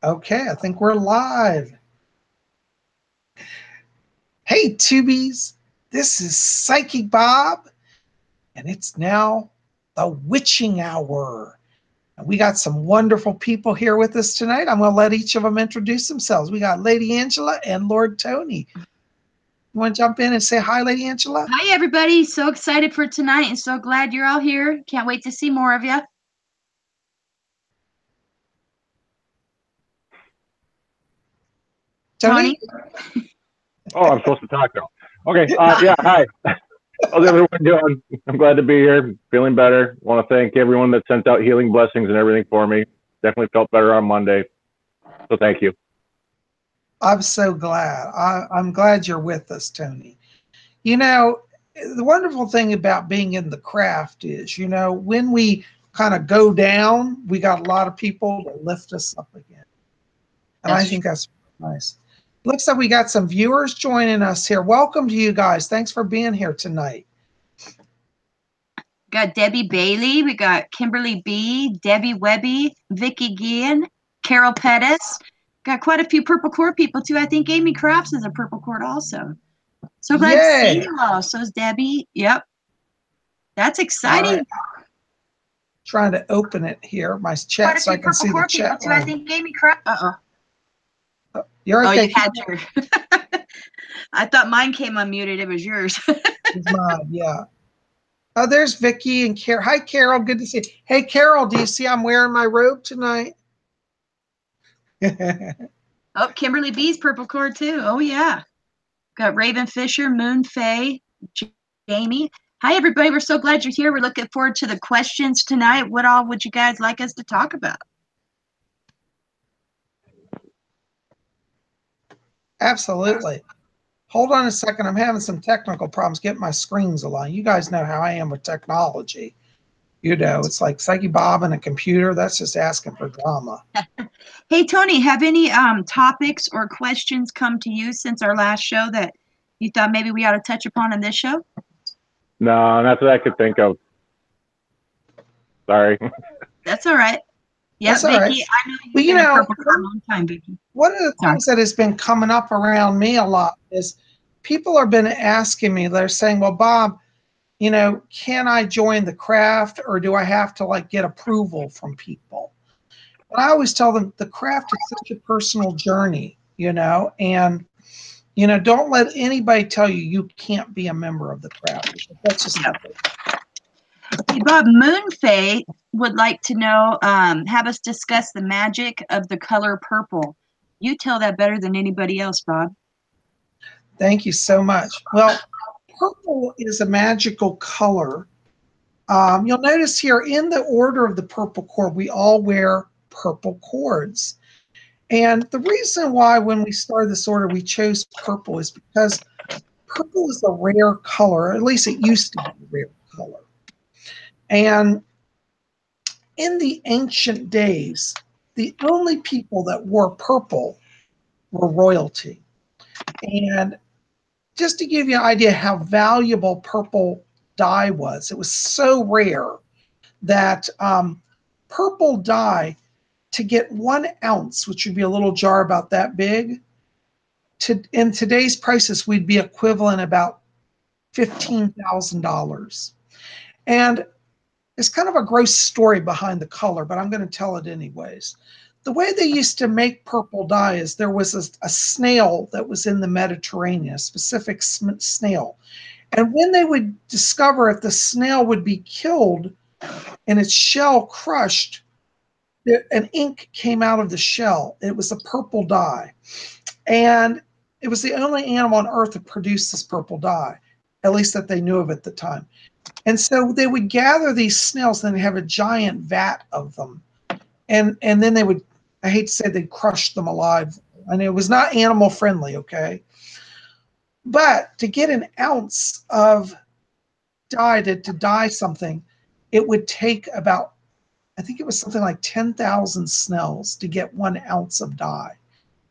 Okay, I think we're live. Hey, Tubies, this is Psychic Bob, and it's now the witching hour. And we got some wonderful people here with us tonight. I'm going to let each of them introduce themselves. We got Lady Angela and Lord Tony. You want to jump in and say hi, Lady Angela? Hi, everybody. So excited for tonight and so glad you're all here. Can't wait to see more of you. Tony? Oh, I'm supposed to talk now. Okay. Yeah. Hi. How's everyone doing? I'm glad to be here. Feeling better. Want to thank everyone that sent out healing blessings and everything for me. Definitely felt better on Monday. So thank you. I'm so glad. I'm glad you're with us, Tony. You know, the wonderful thing about being in the craft is, when we kind of go down, we got a lot of people to lift us up again. And I think that's nice. Looks like we got some viewers joining us here. Welcome to you guys. Thanks for being here tonight. Got Debbie Bailey. We got Kimberly B, Debbie Webby, Vicky Gian, Carol Pettis. Got quite a few Purple Cord people, too. I think Amy Crafts is a Purple Cord also. So glad to see you all. So is Debbie. Yep. That's exciting. Trying to open it here, my chat, so I can see the chat. Too. I think Amy Crafts. You're okay. You had your. I thought mine came unmuted. It was yours. It's mine, yeah. Oh, there's Vicky and Carol. Hi, Carol. Good to see you. Hey, Carol, do you see I'm wearing my robe tonight? Oh, Kimberly B's Purple Cord, too. Oh, yeah. Got Raven Fisher, Moon Faye, Jamie. Hi, everybody. We're so glad you're here. We're looking forward to the questions tonight. What all would you guys like us to talk about? Absolutely. Hold on a second. I'm having some technical problems getting my screens aligned. You guys know how I am with technology. It's like Psyche Bob and a computer. That's just asking for drama. Hey, Tony, have any topics or questions come to you since our last show that you thought maybe we ought to touch upon in this show? No, not that I could think of. Sorry. That's all right. Yeah, Vicky, right. I know you've been a Purple for a long time, Vicky. One of the things that has been coming up around me a lot is people have been asking me, they're saying, well, Bob, can I join the craft or do I have to get approval from people? And I always tell them the craft is such a personal journey, and, don't let anybody tell you you can't be a member of the craft. That's just nothing. Hey, Bob, Moon Faye would like to know, have us discuss the magic of the color purple. You tell that better than anybody else, Bob. Thank you so much. Well, purple is a magical color. You'll notice here in the order of the purple cord, we all wear purple cords. And the reason why when we started this order we chose purple is because purple is a rare color, or at least it used to be a rare color. And in the ancient days, the only people that wore purple were royalty. And just to give you an idea how valuable purple dye was, it was so rare that purple dye, to get 1 ounce, which would be a little jar about that big, in today's prices, we'd be equivalent about $15,000. And it's kind of a gross story behind the color, but I'm going to tell it anyways. The way they used to make purple dye is there was a snail that was in the Mediterranean, a specific snail. And when they would discover if the snail would be killed and its shell crushed, an ink came out of the shell. It was a purple dye. And it was the only animal on earth that produced this purple dye, at least that they knew of at the time. And so they would gather these snails and they'd have a giant vat of them. And then they would, I hate to say, they'd crush them alive. And it was not animal friendly, okay? But to get 1 ounce of dye to dye something, it would take about, I think it was something like 10,000 snails to get 1 ounce of dye.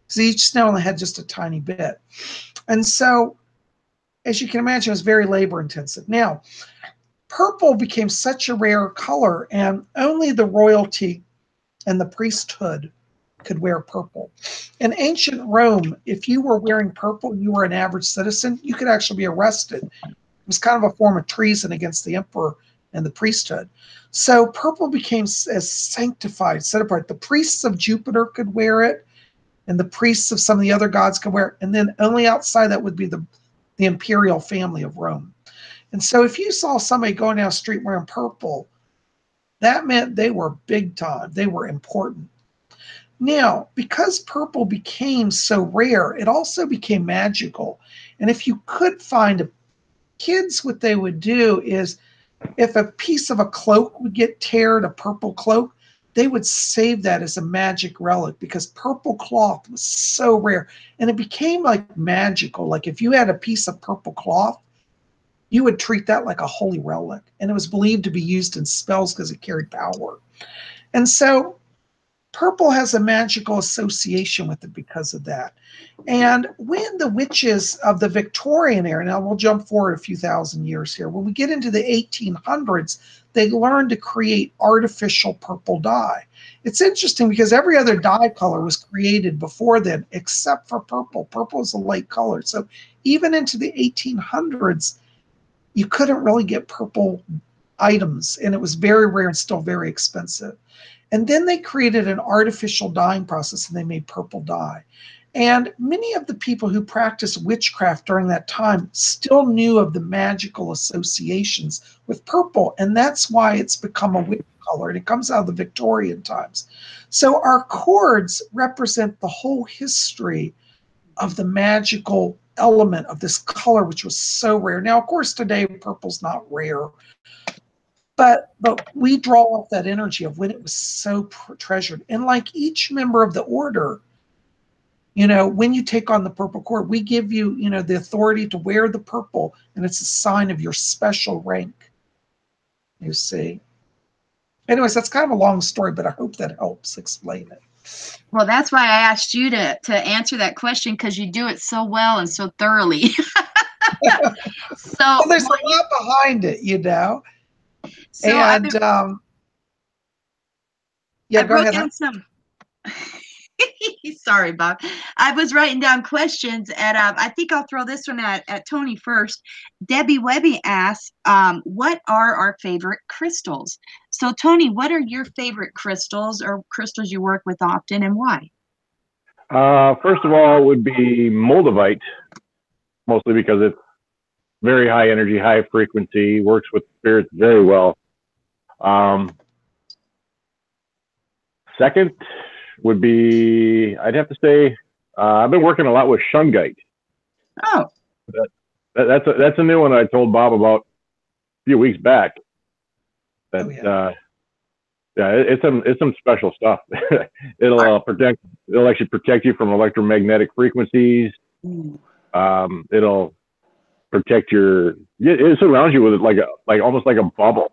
So each snail only had just a tiny bit. And so, as you can imagine, it was very labor intensive. Now, purple became such a rare color, and only the royalty and the priesthood could wear purple. In ancient Rome, if you were wearing purple, you were an average citizen, you could actually be arrested. It was kind of a form of treason against the emperor and the priesthood. So purple became as sanctified, set apart. The priests of Jupiter could wear it, and the priests of some of the other gods could wear it. And then only outside that would be the imperial family of Rome. And so if you saw somebody going down the street wearing purple, that meant they were big time. They were important. Now, because purple became so rare, it also became magical. And if you could find kids, what they would do is if a piece of a cloak would get teared, a purple cloak, they would save that as a magic relic because purple cloth was so rare. And it became like magical. Like if you had a piece of purple cloth, you would treat that like a holy relic. And it was believed to be used in spells because it carried power. And so purple has a magical association with it because of that. And when the witches of the Victorian era, now we'll jump forward a few thousand years here, when we get into the 1800s, they learned to create artificial purple dye. It's interesting because every other dye color was created before then, except for purple. Purple is a light color. So even into the 1800s, you couldn't really get purple items, and it was very rare and still very expensive. And then they created an artificial dyeing process, and they made purple dye. And many of the people who practiced witchcraft during that time still knew of the magical associations with purple, and that's why it's become a witch color, and it comes out of the Victorian times. So our cords represent the whole history of the magical element of this color, which was so rare. Now, of course, today purple's not rare, but we draw off that energy of when it was so treasured. And like each member of the order, you know, when you take on the purple cord, we give you, you know, the authority to wear the purple, and it's a sign of your special rank, you see. Anyways, that's kind of a long story, but I hope that helps explain it. Well, that's why I asked you to answer that question, because you do it so well and so thoroughly. So well, there's a lot behind it, you know. So and yeah, go ahead. Down some. Sorry, Bob. I was writing down questions, and I think I'll throw this one at Tony first. Debbie Webby asks, what are our favorite crystals? So, Tony, what are your favorite crystals or crystals you work with often, and why? First of all, it would be moldavite, mostly because it's very high energy, high frequency, works with spirits very well. Second would be, I'd have to say, I've been working a lot with shungite. Oh. That's a new one I told Bob about a few weeks back. That yeah, it's some special stuff. It'll actually protect you from electromagnetic frequencies. It'll protect it surrounds you with like almost like a bubble.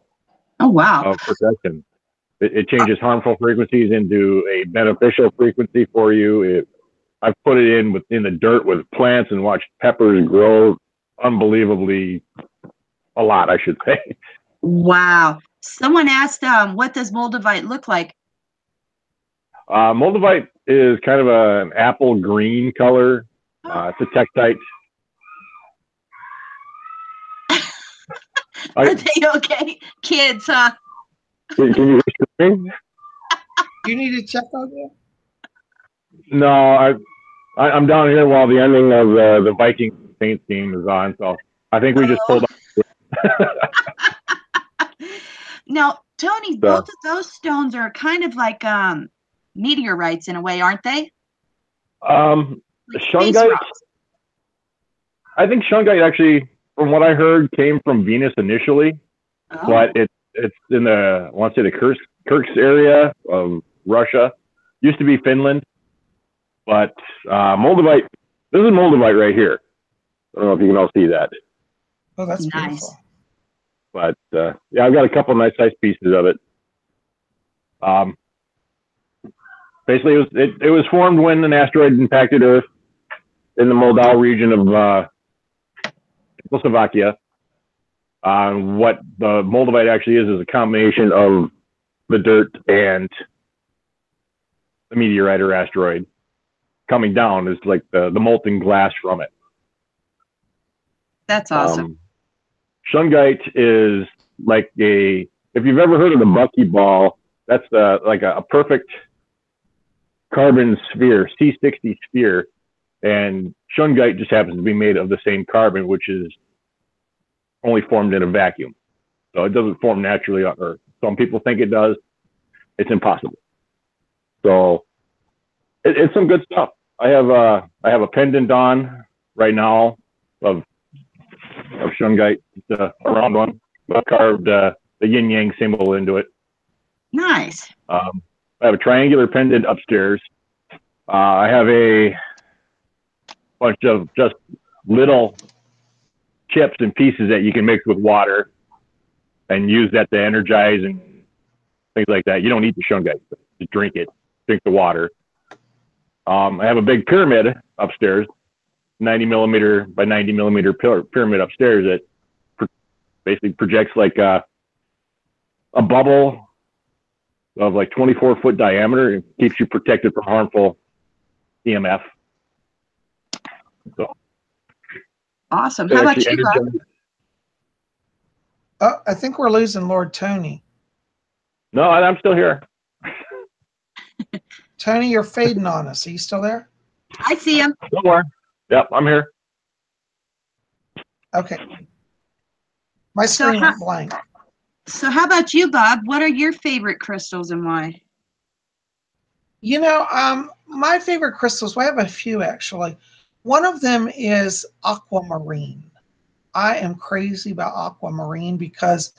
Oh wow. Of protection. It changes harmful frequencies into a beneficial frequency for you. I've put it in the dirt with plants and watched peppers grow unbelievably a lot, I should say. Wow. Someone asked, what does moldavite look like? Moldavite is kind of an apple green color. It's a tektite. Are they okay? Kids, huh? Can you hear me? You need to check on that? No, I'm down here while the ending of the Viking paint scheme is on, so I think we just pulled up. Now, Tony, both of those stones are kind of like meteorites in a way, aren't they? Shungite. I think shungite actually, from what I heard, came from Venus initially, but it's in I want to say the Kursk area of Russia. Used to be Finland, but moldavite. This is moldavite right here. I don't know if you can all see that. Oh, that's nice. Beautiful. But yeah, I've got a couple nice size pieces of it. Basically, it was formed when an asteroid impacted Earth in the Moldau region of Czechoslovakia. What the moldavite actually is a combination of the dirt and a meteorite or asteroid coming down is like the molten glass from it. That's awesome. Shungite is like if you've ever heard of the buckyball, that's like a perfect carbon sphere, C60 sphere, and shungite just happens to be made of the same carbon, which is only formed in a vacuum. So it doesn't form naturally on Earth. Some people think it does. It's impossible. So it's some good stuff. I have a pendant on right now of shungite, a round one. I carved the yin yang symbol into it. Nice. I have a triangular pendant upstairs. I have a bunch of just little chips and pieces that you can mix with water and use that to energize and things like that. You don't need the shungite. Just drink it. Drink the water. I have a big pyramid upstairs, 90 millimeter by 90 millimeter pyramid upstairs that basically projects like a bubble of like 24-foot diameter. It keeps you protected from harmful EMF. So awesome. How about you, Bob? Oh, I think we're losing Lord Tony. No, I'm still here. Tony, you're fading on us. Are you still there? I see him. Don't worry. Yep, I'm here. Okay. My screen went blank. So how about you, Bob? What are your favorite crystals and why? You know, my favorite crystals, well, I have a few actually. One of them is aquamarine. I am crazy about aquamarine because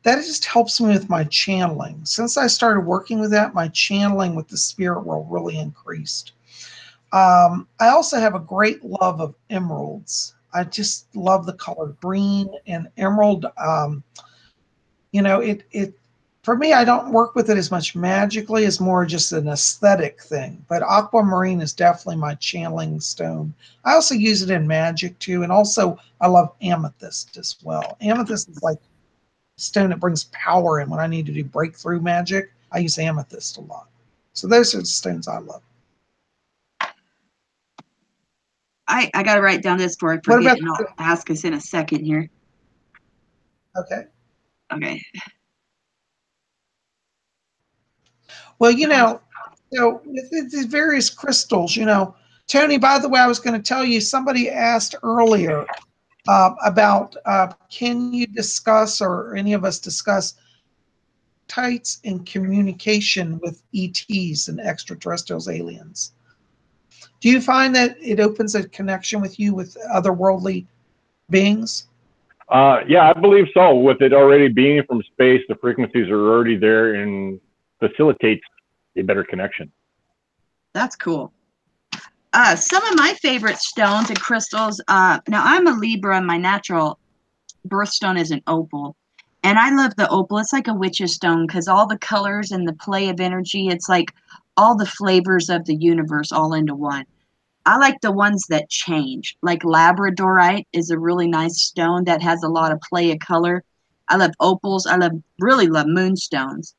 that just helps me with my channeling. Since I started working with that, my channeling with the spirit world really increased. I also have a great love of emeralds. I just love the color green and emerald. You know, it for me, I don't work with it as much magically as more just an aesthetic thing. But aquamarine is definitely my channeling stone. I also use it in magic too, and also I love amethyst as well. Amethyst is like stone that brings power in. When I need to do breakthrough magic, I use amethyst a lot. So those are the stones I love. I got to write down this before I forget, and I'll ask us in a second here. Okay. Okay. Well, you know, with these various crystals, you know, Tony, by the way, I was going to tell you, somebody asked earlier about can you discuss, or any of us discuss, tights in communication with ETs and extraterrestrials, aliens? Do you find that it opens a connection with you with otherworldly beings? Yeah, I believe so. With it already being from space, the frequencies are already there and facilitates a better connection. That's cool. Some of my favorite stones and crystals. Now I'm a Libra, and my natural birthstone is an opal. And I love the opal. It's like a witch's stone because all the colors and the play of energy, it's like all the flavors of the universe all into one. I like the ones that change. Like labradorite is a really nice stone that has a lot of play of color. I love opals. Really love moonstones.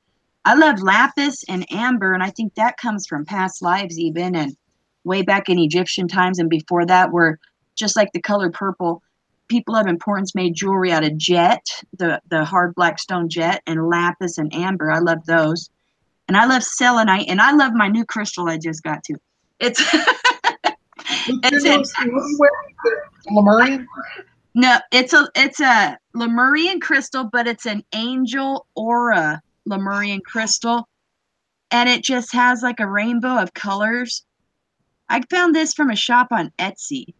I love lapis and amber, and I think that comes from past lives even, and way back in Egyptian times and before that, where just like the color purple, people of importance made jewelry out of jet, the hard black stone jet, and lapis and amber. I love those. And I love selenite, and I love my new crystal I just got to. It's Lemurian? No, it's a Lemurian crystal, but it's an angel aura Lemurian crystal, and it just has like a rainbow of colors. I found this from a shop on Etsy,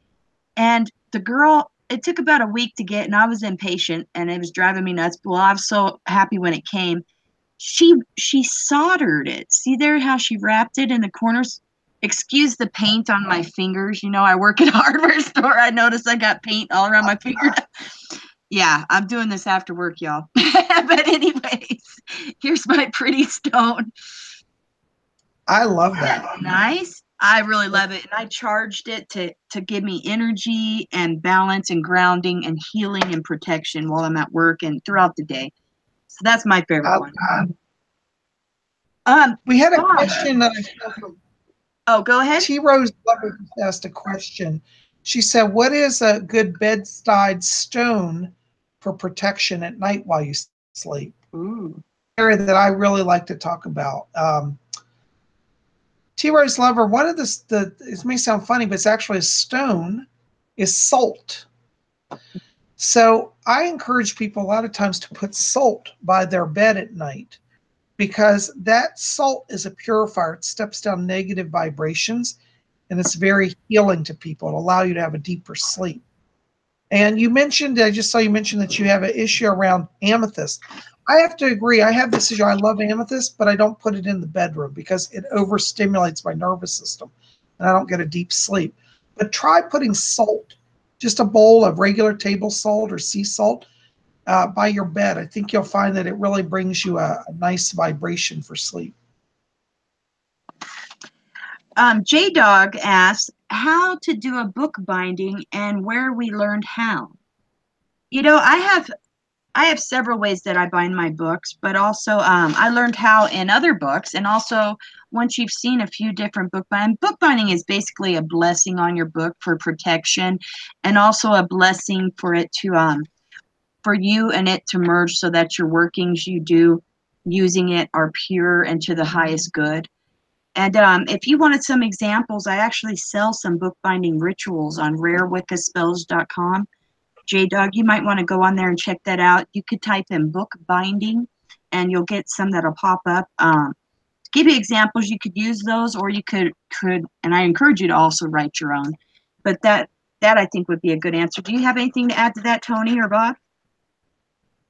and the girl, it took about a week to get, and I was impatient, and it was driving me nuts. Well, I was so happy when it came. She soldered it. See there how she wrapped it in the corners? Excuse the paint on my fingers. You know, I work at a hardware store. I noticed I got paint all around my finger. Yeah, I'm doing this after work, y'all. But anyways, here's my pretty stone. I love that. Nice. I really love it. And I charged it to give me energy and balance and grounding and healing and protection while I'm at work and throughout the day. So that's my favorite one. We had a Bob. question that I saw from Oh, go ahead. T. Rose Lover just asked a question. She said, "What is a good bedside stone for protection at night while you sleep?" Ooh. Area that I really like to talk about. T. Rose Lover, one of it may sound funny, but it's actually a stone, is salt. So I encourage people a lot of times to put salt by their bed at night, because that salt is a purifier. It steps down negative vibrations, and it's very healing to people. It'll allow you to have a deeper sleep. And you mentioned, I just saw you mention that you have an issue around amethyst. I have to agree. I have this issue. I love amethyst, but I don't put it in the bedroom because it overstimulates my nervous system, and I don't get a deep sleep. But try putting salt, just a bowl of regular table salt or sea salt, by your bed. I think you'll find that it really brings you a nice vibration for sleep. J-Dog asks how to do a book binding and where we learned how. You know, I have several ways that I bind my books, but also I learned how in other books, and also once you've seen a few different bookbinding is basically a blessing on your book for protection, and also a blessing for it to for you and it to merge so that your workings you do using it are pure and to the highest good. And if you wanted some examples, I actually sell some bookbinding rituals on rarewiccaspells.com. J-Dog, you might want to go on there and check that out. You could type in book binding and you'll get some that'll pop up. To give you examples, you could use those, or you could, and I encourage you to also write your own. But that I think would be a good answer. Do you have anything to add to that, Tony or Bob?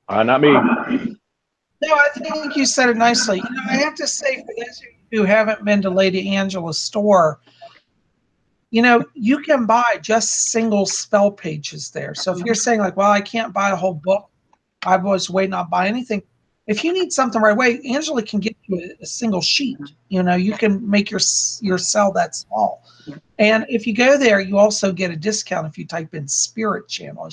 Not me. No, I think you said it nicely. You know, I have to say, for those of you who haven't been to Lady Angela's store, you know, you can buy just single spell pages there. So if you're saying like, well, I can't buy a whole book, I was waiting on buy anything. If you need something right away, Angela can get you a single sheet. You know, you can make your cell that small. And if you go there, you also get a discount if you type in Spirit Channel.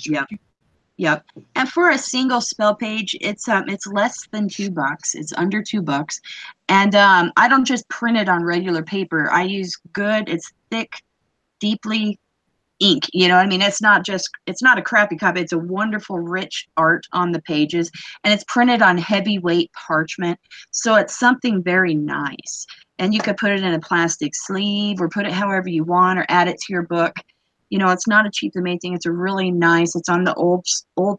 Yep. And for a single spell page, it's less than $2. It's under $2. And I don't just print it on regular paper. I use good, it's thick, deeply ink. You know what I mean? It's not a crappy copy. It's a wonderful, rich art on the pages. And it's printed on heavyweight parchment. So it's something very nice. And you could put it in a plastic sleeve or put it however you want or add it to your book. You know, it's not a cheap to make thing. It's a really nice, it's on the old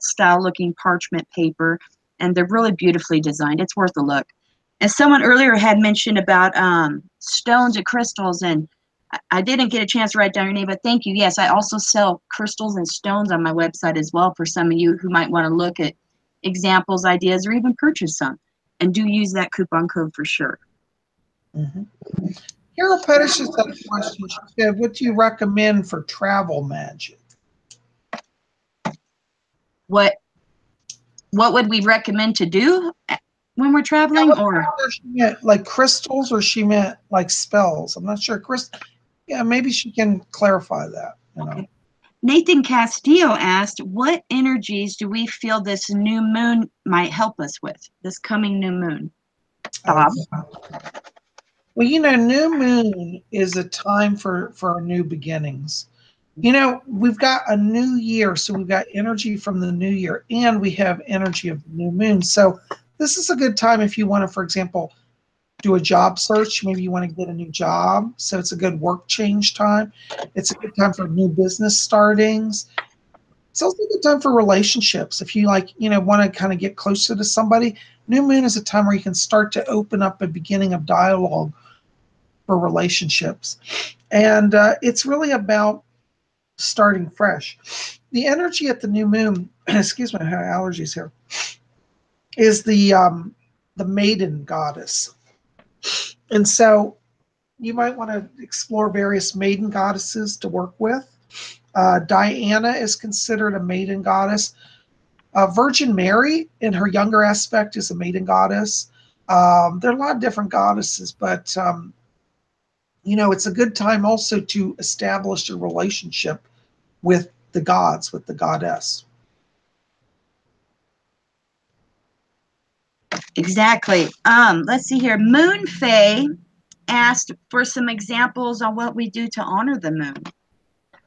style looking parchment paper, and they're really beautifully designed. It's worth a look. And someone earlier had mentioned about stones and crystals, and I didn't get a chance to write down your name, but thank you. Yes, I also sell crystals and stones on my website as well for some of you who might want to look at examples, ideas, or even purchase some. And do use that coupon code for sure. Mm-hmm. Carol Pettis just had a question. She said, what do you recommend for travel magic? What would we recommend to do when we're traveling? Or she meant like crystals, or she meant like spells? I'm not sure. Yeah, maybe she can clarify that. You know. Okay. Nathan Castillo asked, what energies do we feel this new moon might help us with, this coming new moon? Bob? Well, you know, new moon is a time for new beginnings. You know, we've got a new year, so we've got energy from the new year, and we have energy of the new moon. So this is a good time if you want to, for example, do a job search. Maybe you want to get a new job, so it's a good work change time. It's a good time for new business startings. It's also a good time for relationships. If you want to kind of get closer to somebody, new moon is a time where you can start to open up a beginning of dialogue for relationships. And it's really about starting fresh. The energy at the new moon, excuse me, I have allergies here, is the maiden goddess. And so you might want to explore various maiden goddesses to work with. Diana is considered a maiden goddess. Virgin Mary, in her younger aspect, is a maiden goddess. There are a lot of different goddesses, but it's a good time also to establish a relationship with the gods, with the goddess. Exactly. Let's see here. Moon Faye asked for some examples on what we do to honor the moon.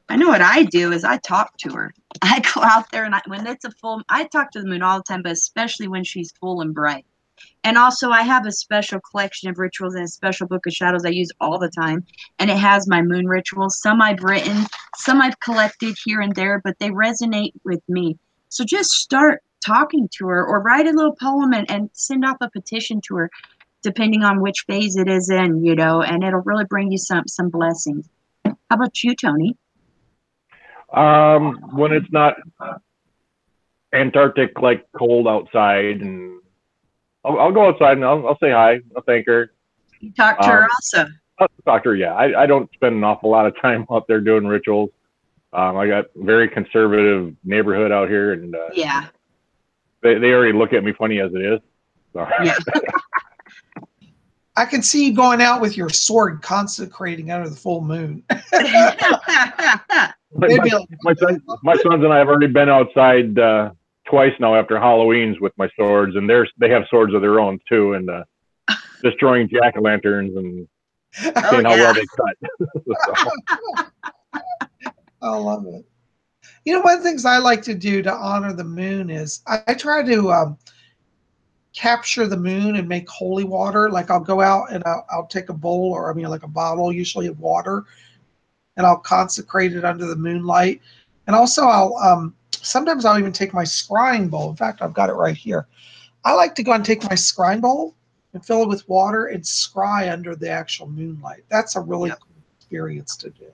I know what I do is I talk to her. I go out there and when it's a full, I talk to the moon all the time, but especially when she's full and bright. And also I have a special collection of rituals and a special book of shadows I use all the time. And it has my moon rituals. Some I've written, some I've collected here and there, but they resonate with me. So just start talking to her or write a little poem and send off a petition to her, depending on which phase it is in, you know, and it'll really bring you some blessings. How about you, Tony? When it's not Antarctic, like cold outside, and I'll go outside and I'll say hi. I'll thank her. You talk to her also. I'll talk to her, yeah. I don't spend an awful lot of time out there doing rituals. I got very conservative neighborhood out here, and yeah, they already look at me funny as it is. So. Yeah. I can see you going out with your sword consecrating under the full moon. my sons and I have already been outside twice now after Halloween's with my swords, and they have swords of their own too, and destroying jack-o'-lanterns and seeing how well they cut. I love it. You know, one of the things I like to do to honor the moon is I try to capture the moon and make holy water. Like I'll go out and I'll take a bowl, or I mean like a bottle usually of water, and I'll consecrate it under the moonlight. And also I'll sometimes I'll even take my scrying bowl. In fact, I've got it right here. I like to go and take my scrying bowl and fill it with water and scry under the actual moonlight. That's a really cool experience to do.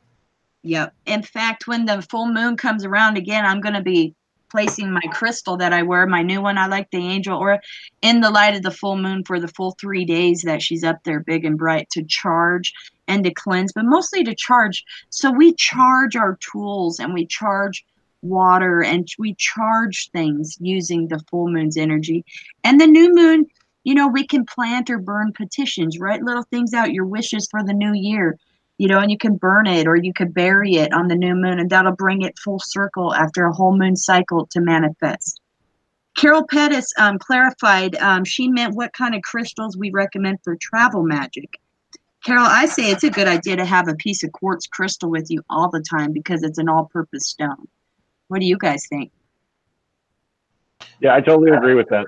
Yep. In fact, when the full moon comes around again, I'm going to be placing my crystal that I wear, my new one, I like the angel, or in the light of the full moon for the full 3 days that she's up there big and bright, to charge and to cleanse, but mostly to charge. So we charge our tools and we charge water and we charge things using the full moon's energy. And the new moon, you know, we can plant or burn petitions, write little things out, your wishes for the new year. You know, and you can burn it or you could bury it on the new moon, and that'll bring it full circle after a whole moon cycle to manifest. Carol Pettis clarified she meant what kind of crystals we recommend for travel magic. Carol, I say it's a good idea to have a piece of quartz crystal with you all the time because it's an all-purpose stone. What do you guys think? Yeah, I totally agree with that.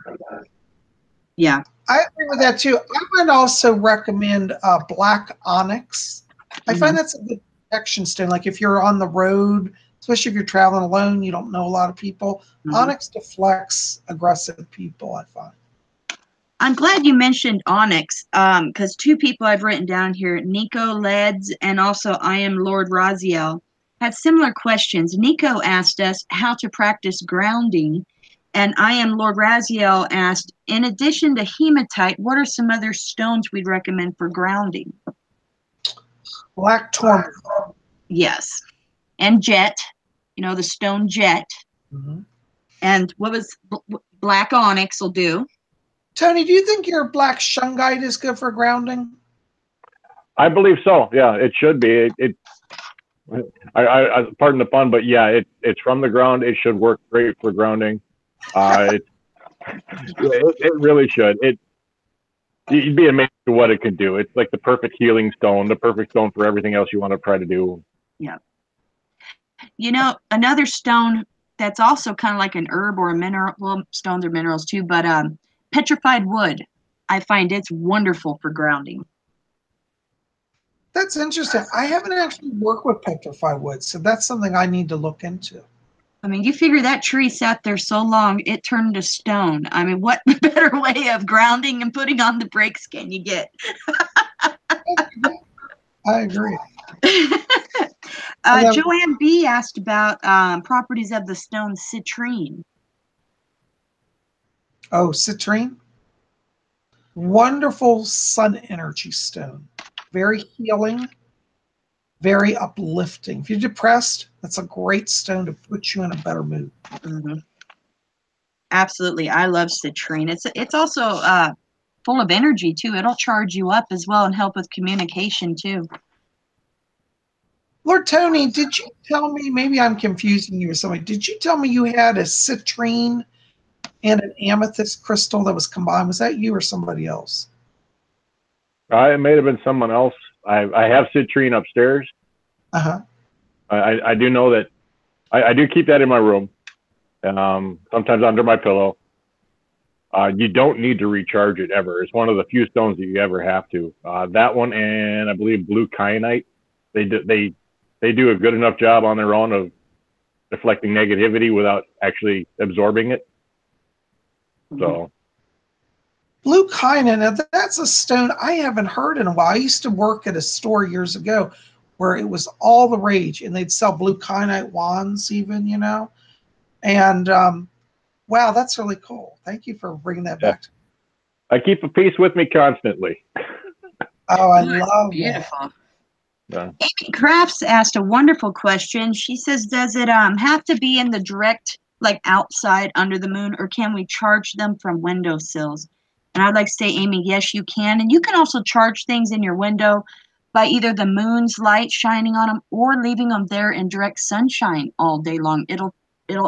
Yeah. I agree with that too. I would also recommend black onyx. I find that's a good protection stone. Like if you're on the road, especially if you're traveling alone, you don't know a lot of people. Onyx deflects aggressive people, I find. I'm glad you mentioned onyx because two people I've written down here, Nico Leds and also I Am Lord Raziel, had similar questions. Nico asked us how to practice grounding, and I Am Lord Raziel asked, in addition to hematite, what are some other stones we'd recommend for grounding? Black tourmaline. Yes. And jet, you know, the stone jet. And what was black onyx will do. Tony, do you think your black shungite is good for grounding? I believe so. Yeah, it should be. I pardon the pun, but yeah, it's from the ground. It should work great for grounding. It really should. You'd be amazed at what it can do. It's like the perfect healing stone, the perfect stone for everything else you want to try to do. Yeah. You know, another stone that's also kind of like an herb or a mineral, well, stones are minerals too, but petrified wood. I find it's wonderful for grounding. That's interesting. I haven't actually worked with petrified wood, so that's something I need to look into. I mean, you figure that tree sat there so long, it turned to stone. I mean, what better way of grounding and putting on the brakes can you get? I agree. Joanne B. asked about properties of the stone citrine. Oh, citrine? Wonderful sun energy stone. Very healing. Very uplifting. If you're depressed, that's a great stone to put you in a better mood. Absolutely. I love citrine. It's also full of energy too. It'll charge you up as well and help with communication too. Lord Tony, did you tell me, maybe I'm confusing you with somebody, did you tell me you had a citrine and an amethyst crystal that was combined. Was that you or somebody else? It may have been someone else. I have citrine upstairs. Uh-huh. I do know that I do keep that in my room. Sometimes under my pillow. You don't need to recharge it ever. It's one of the few stones that you ever have to. That one, and I believe blue kyanite, they do a good enough job on their own of deflecting negativity without actually absorbing it. So Blue kyanite, now that's a stone I haven't heard in a while. I used to work at a store years ago where it was all the rage, and they'd sell blue kyanite wands even, you know. And wow, that's really cool. Thank you for bringing that back. I keep a piece with me constantly. Oh, I love beautiful. that. Yeah. Amy Crafts asked a wonderful question. She says, does it have to be in the direct, like outside under the moon, or can we charge them from windowsills? And I'd like to say, Amy, yes, you can. And you can also charge things in your window by either the moon's light shining on them or leaving them there in direct sunshine all day long. It'll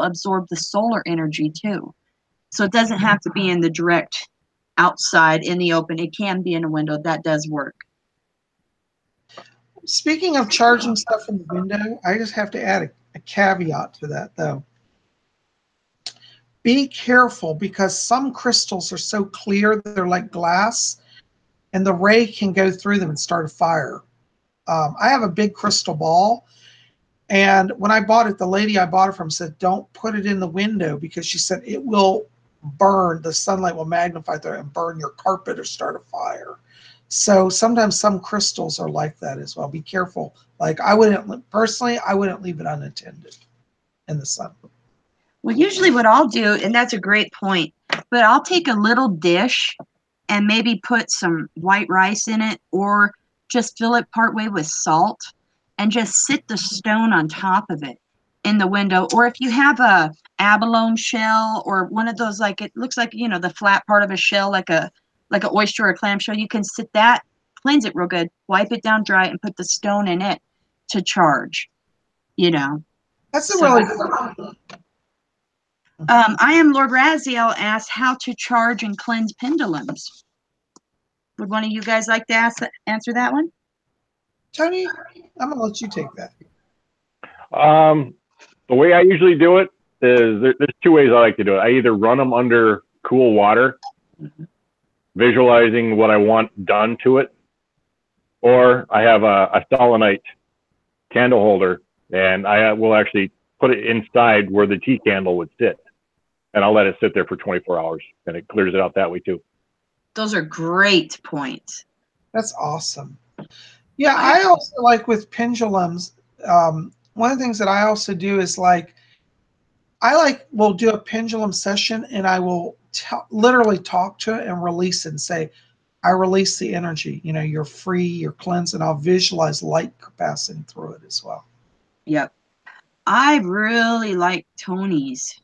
absorb the solar energy too. So it doesn't have to be in the direct outside in the open. It can be in a window. That does work. Speaking of charging stuff in the window, I just have to add a caveat to that, though. Be careful, because some crystals are so clear that they're like glass, and the ray can go through them and start a fire. I have a big crystal ball, and when I bought it, the lady I bought it from said, don't put it in the window, because she said it will burn. The sunlight will magnify there and burn your carpet or start a fire. So sometimes some crystals are like that as well. Be careful. Like I wouldn't leave it unattended in the sun. Well, usually what I'll do, and that's a great point, but I'll take a little dish and maybe put some white rice in it, or just fill it partway with salt and just sit the stone on top of it in the window. Or if you have a abalone shell or one of those, like it looks like, you know, the flat part of a shell, like an oyster or a clam shell, you can sit that, cleanse it real good, wipe it down dry, and put the stone in it to charge, you know. That's a really good. I am Lord Raziel asked how to charge and cleanse pendulums. Would one of you guys like to answer that one? Tony, I'm going to let you take that. The way I usually do it is there's two ways I like to do it. I either run them under cool water, visualizing what I want done to it, or I have a selenite candle holder, and I will actually put it inside where the tea candle would sit, and I'll let it sit there for 24 hours, and it clears it out that way too. Those are great points. That's awesome. Yeah, I also like with pendulums. One of the things that I also do is we'll do a pendulum session, and I will literally talk to it and release it and say, I release the energy. You know, you're free, you're cleansed, and I'll visualize light passing through it as well. Yep. I really like Tony's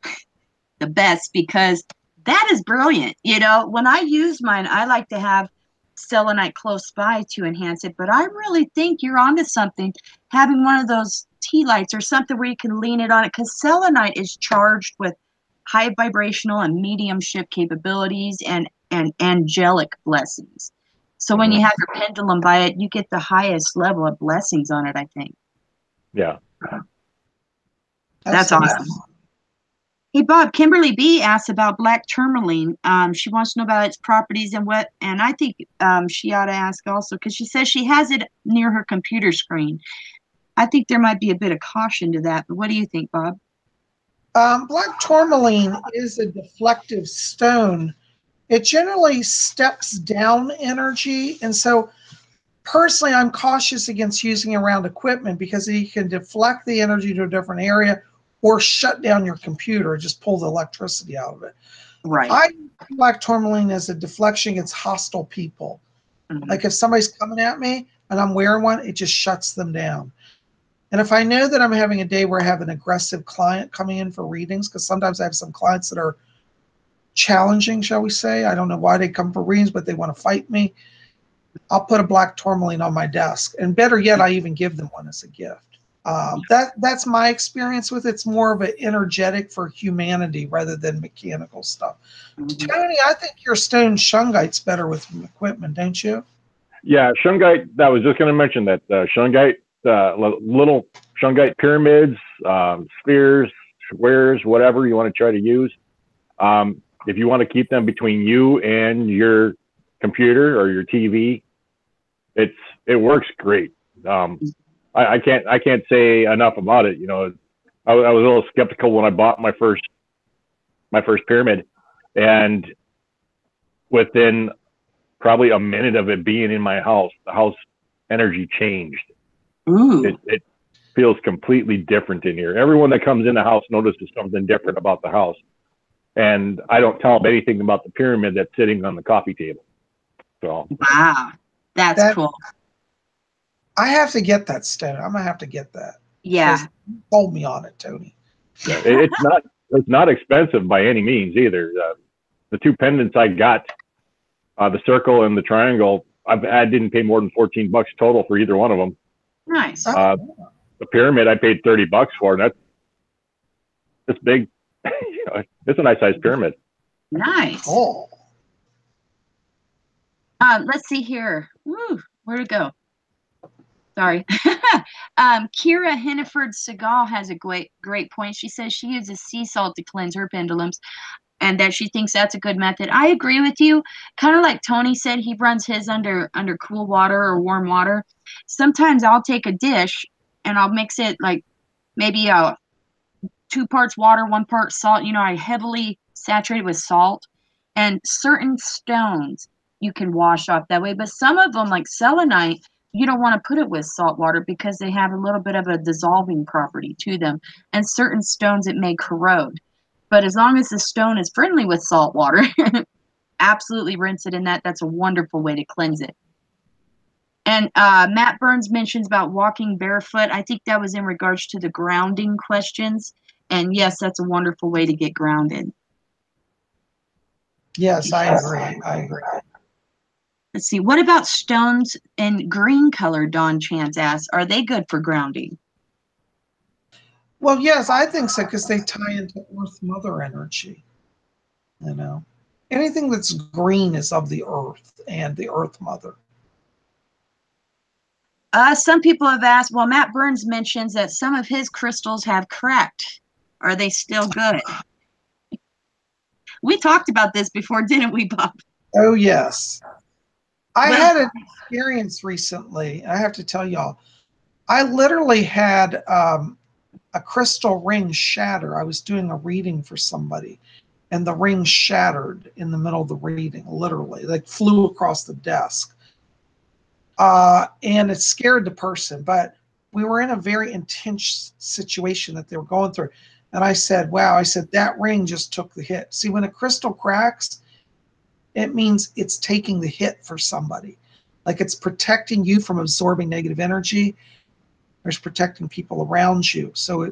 the best, because that is brilliant. You know, when I use mine, I like to have selenite close by to enhance it, but I really think you're onto something, having one of those tea lights or something where you can lean it on it, because selenite is charged with high vibrational and mediumship capabilities and angelic blessings. So when you have your pendulum by it, you get the highest level of blessings on it, I think. Yeah. That's awesome. Hey, Bob, Kimberly B asked about black tourmaline. She wants to know about its properties and what, and I think she ought to ask also, because she says she has it near her computer screen. I think there might be a bit of caution to that, but what do you think, Bob? Black tourmaline is a deflective stone. It generally steps down energy, and so personally, I'm cautious against using around equipment, because you can deflect the energy to a different area or shut down your computer, just pull the electricity out of it. Right. I use black tourmaline as a deflection against hostile people. Like if somebody's coming at me and I'm wearing one, it just shuts them down. And if I know that I'm having a day where I have an aggressive client coming in for readings, because sometimes I have some clients that are challenging, shall we say. I don't know why they come for readings, but they want to fight me. I'll put a black tourmaline on my desk. And better yet, I even give them one as a gift. That's my experience with it. It's more of an energetic for humanity rather than mechanical stuff. Tony, I think your stone shungite's better with equipment, don't you? Yeah, shungite. I was just going to mention that shungite, little shungite pyramids, spheres, squares, whatever you want to try to use. If you want to keep them between you and your computer or your TV, it works great. I can't say enough about it. You know, I was a little skeptical when I bought my first pyramid, and within probably a minute of it being in my house, the house energy changed. It feels completely different in here. Everyone that comes in the house notices something different about the house, and I don't tell them anything about the pyramid that's sitting on the coffee table. So wow, that's cool. I have to get that stone. I'm gonna have to get that. Yeah, you told me on it, Tony. It's not expensive by any means either. The two pendants I got, the circle and the triangle, I didn't pay more than $14 total for either one of them. Nice. The pyramid I paid $30 for. That's big. It's a nice sized pyramid. Nice. Cool. Let's see here. Woo, where'd it go? Sorry. Kira Henneford Segal has a great point. She says she uses sea salt to cleanse her pendulums, and that she thinks that's a good method. I agree with you. Kind of like Tony said, he runs his under cool water or warm water. Sometimes I'll take a dish and I'll mix it like maybe 2 parts water, 1 part salt. You know, I heavily saturate it with salt. And certain stones you can wash off that way. But some of them, like selenite, you don't want to put it with salt water because they have a little bit of a dissolving property to them. And certain stones, it may corrode. But as long as the stone is friendly with salt water, absolutely rinse it in that. That's a wonderful way to cleanse it. And Matt Burns mentions about walking barefoot. I think that was in regards to the grounding questions. And yes, that's a wonderful way to get grounded. Yes, I agree. Let's see. What about stones in green color? Don Chance asks. Are they good for grounding? Well, yes, I think so because they tie into Earth Mother energy. You know, anything that's green is of the Earth and the Earth Mother. Some people have asked. Well, Matt Burns mentions that some of his crystals have cracked. Are they still good? We talked about this before, didn't we, Bob? Oh, yes. I had an experience recently. I have to tell y'all. I literally had a crystal ring shatter. I was doing a reading for somebody, and the ring shattered in the middle of the reading, literally, like flew across the desk. And it scared the person, but we were in a very intense situation that they were going through. And I said, wow, I said, that ring just took the hit. See, when a crystal cracks, it means it's taking the hit for somebody. Like it's protecting you from absorbing negative energy. There's protecting people around you. So,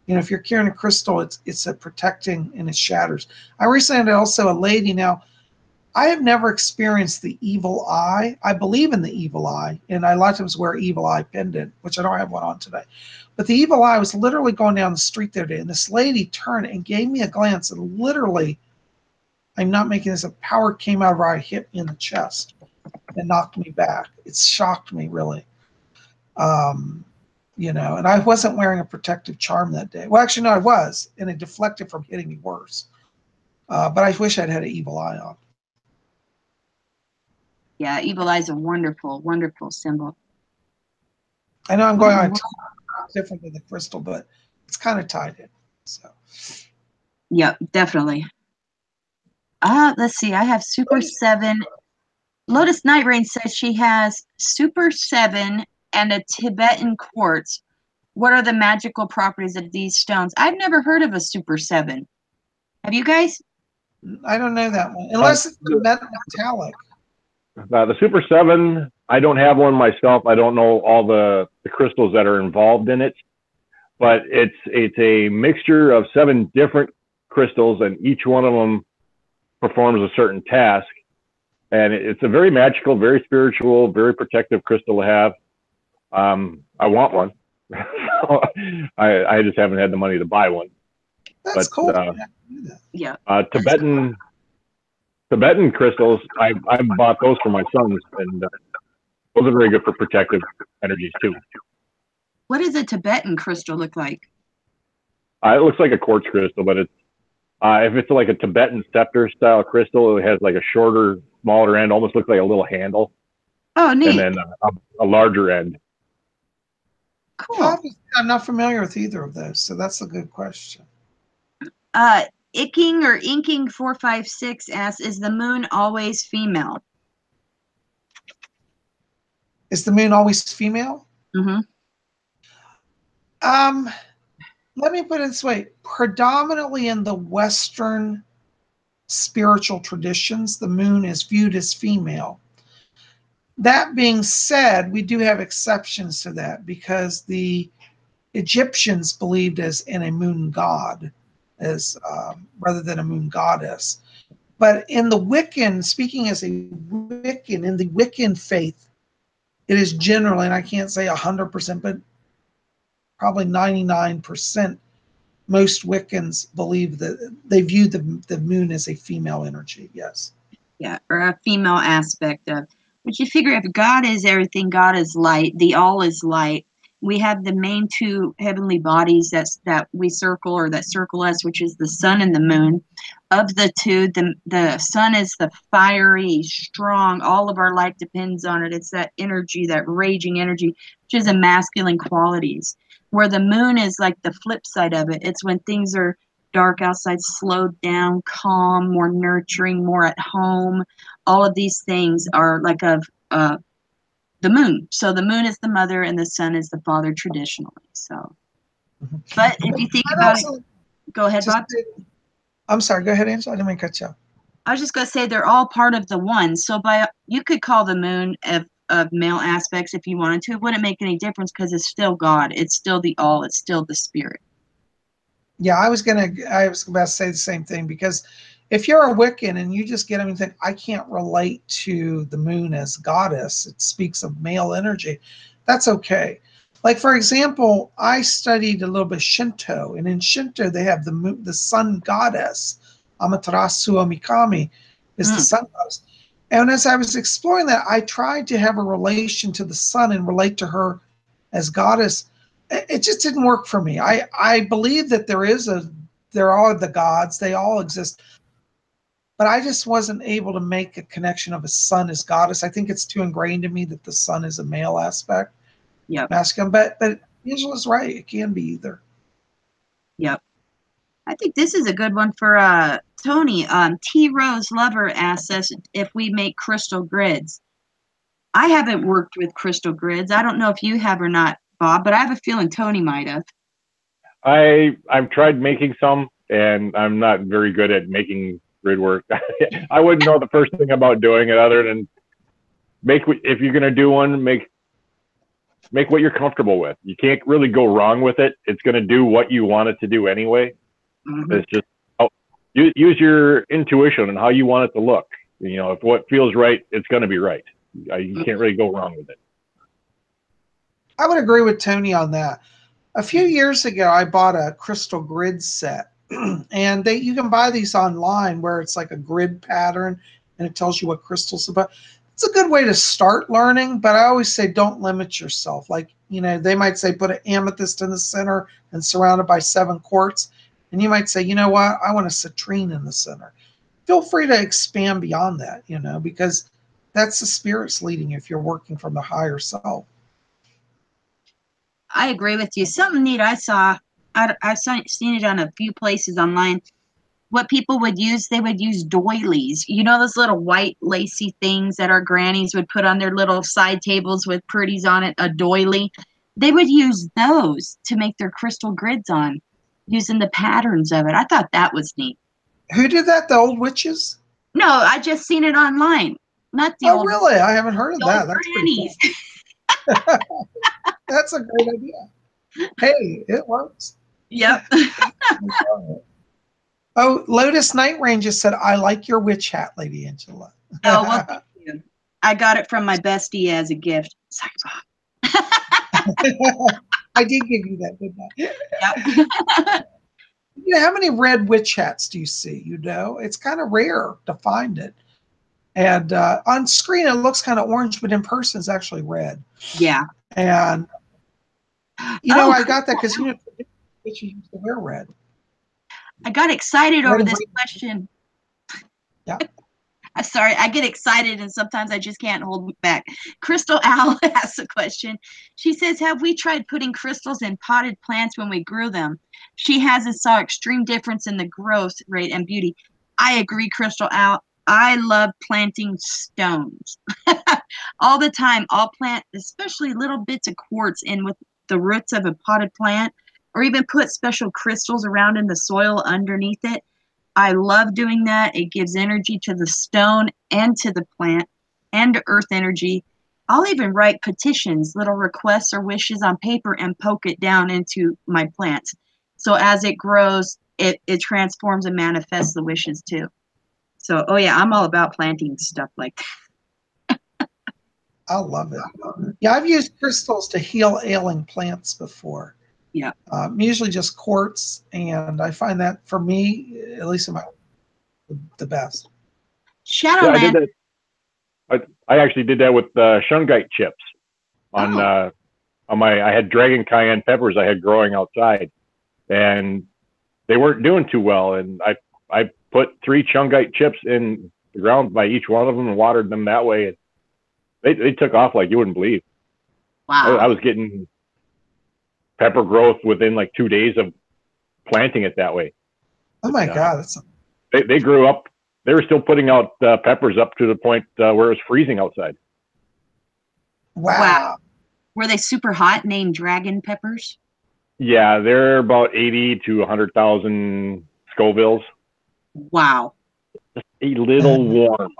if you're carrying a crystal, it's a protecting and it shatters. I recently had also a lady. Now, I have never experienced the evil eye. I believe in the evil eye, and I a lot of times wear evil eye pendant, which I don't have one on today. But the evil eye was literally going down the street the other day, and this lady turned and gave me a glance, and literally, I'm not making this up, power came out of her eye, hit me in the chest, and knocked me back. It shocked me, really. And I wasn't wearing a protective charm that day. Well, actually, no, I was, and it deflected from hitting me worse. But I wish I'd had an evil eye on. Yeah, evil eye is a wonderful, wonderful symbol. I know I'm going on different than the crystal, but it's kind of tied in. So. Yep, definitely. Let's see. I have Super 7. Lotus Night Rain says she has Super 7 and a Tibetan quartz. What are the magical properties of these stones? I've never heard of a Super 7. Have you guys? I don't know that one. Unless it's metallic. The Super 7, I don't have one myself. I don't know all the crystals that are involved in it, but it's a mixture of 7 different crystals, and each one of them performs a certain task. And it's a very magical, very spiritual, very protective crystal to have. I want one. So I just haven't had the money to buy one. That's But, cool. Yeah. Tibetan crystals, I bought those for my sons, and those are very good for protective energies too. What does a Tibetan crystal look like? It looks like a quartz crystal, but it's if it's like a Tibetan scepter style crystal, it has like a shorter, smaller end, almost looks like a little handle, Oh, neat. and then a larger end. Cool. I'm not familiar with either of those, so that's a good question. Icking or Inking 456 asks, is the moon always female? Is the moon always female? Mm-hmm. Let me put it this way. Predominantly in the Western spiritual traditions, the moon is viewed as female. That being said, we do have exceptions to that because the Egyptians believed in a moon god as rather than a moon goddess. But in the Wiccan, speaking as a Wiccan, in the Wiccan faith, it is generally, and I can't say 100%, but probably 99%, most Wiccans believe that they view the moon as a female energy. Yes. Yeah, or a female aspect of. But you figure if God is everything, God is light, the all is light. We have the main two heavenly bodies that we circle or that circle us, which is the sun and the moon. Of the two, the sun is the fiery, strong, all of our life depends on it. It's that energy, that raging energy, which is a masculine qualities. Where the moon is like the flip side of it. It's when things are dark outside, slowed down, calm, more nurturing, more at home. All of these things are like of the moon. So the moon is the mother and the sun is the father traditionally. So, but if you think about it, go ahead, Bob. I'm sorry. Go ahead, Angela. I didn't mean to cut you off. I was just going to say they're all part of the one. So you could call the moon of male aspects if you wanted to. It wouldn't make any difference because it's still God. It's still the all. It's still the spirit. Yeah, I was about to say the same thing because if you're a Wiccan and you just get them and think, I can't relate to the moon as goddess, it speaks of male energy, that's okay. Like, for example, I studied a little bit Shinto, and in Shinto, they have the sun goddess, Amaterasu Omikami, is the sun goddess. And as I was exploring that, I tried to have a relation to the sun and relate to her as goddess. It just didn't work for me. I believe that there are the gods, they all exist, but I just wasn't able to make a connection of a sun as goddess. I think it's too ingrained in me that the sun is a male aspect, masculine. But Angela's right; it can be either. Yep. I think this is a good one for Tony. T Rose Lover asks us if we make crystal grids. I haven't worked with crystal grids. I don't know if you have or not, Bob, but I have a feeling Tony might have. I've tried making some, and I'm not very good at making grid work. I wouldn't know the first thing about doing it other than if you're going to do one, make what you're comfortable with. You can't really go wrong with it. It's going to do what you want it to do anyway. Mm-hmm. It's just use your intuition and how you want it to look. You know, if what feels right, it's going to be right. You can't really go wrong with it. I would agree with Tony on that. A few years ago, I bought a crystal grid set, and you can buy these online where it's like a grid pattern and it tells you what crystals about. It's a good way to start learning, but I always say don't limit yourself. Like, you know, they might say put an amethyst in the center and surrounded by 7 quartz. And you might say, you know what, I want a citrine in the center. Feel free to expand beyond that, you know, because that's the spirits leading you if you're working from the higher self. I agree with you. Something neat I saw, I've seen it on a few places online. What people would use, they would use doilies. You know those little white lacy things that our grannies would put on their little side tables with pretties on it, a doily? They would use those to make their crystal grids on, using the patterns of it. I thought that was neat. Who did that? The old witches? No, I just seen it online. Not the old. Oh, really? I haven't heard of that. That's grannies. Pretty cool. That's a great idea. Hey, it works. Yep. Oh, Lotus Night Rain just said, I like your witch hat, Lady Angela. Oh, well, thank you. I got it from my bestie as a gift. Sorry, Bob. I did give you that, didn't I? Yep. You know, how many red witch hats do you see? You know, it's kind of rare to find it. And on screen, it looks kind of orange, but in person, it's actually red. Yeah. And, you know, I got that because, you know, witches used to wear red. I got excited over Red and this green. question. Yeah. I'm sorry, I get excited and sometimes I just can't hold back. Crystal Owl asks a question. She says, have we tried putting crystals in potted plants when we grew them? She has and saw extreme difference in the growth rate and beauty. I agree, Crystal Owl. I love planting stones. All the time. I'll plant especially little bits of quartz in with the roots of a potted plant, or even put special crystals around in the soil underneath it. I love doing that. It gives energy to the stone and to the plant and to earth energy. I'll even write petitions, little requests or wishes on paper and poke it down into my plants. So as it grows, it transforms and manifests the wishes too. So, oh yeah, I'm all about planting stuff like that. I love it. Yeah, I've used crystals to heal ailing plants before. Yeah. Usually just quartz, and I find that for me, at least in my the best. Shadowland. Yeah, I did that. I actually did that with shungite chips on I had dragon cayenne peppers I had growing outside, and they weren't doing too well. And I put 3 shungite chips in the ground by each one of them and watered them that way. And they took off like you wouldn't believe. Wow. I was getting pepper growth within like 2 days of planting it that way. Oh my God. They grew up. They were still putting out peppers up to the point where it was freezing outside. Wow. Were they super hot, named dragon peppers? Yeah, they're about 80 to 100,000 Scovilles. Wow. Just a little warm.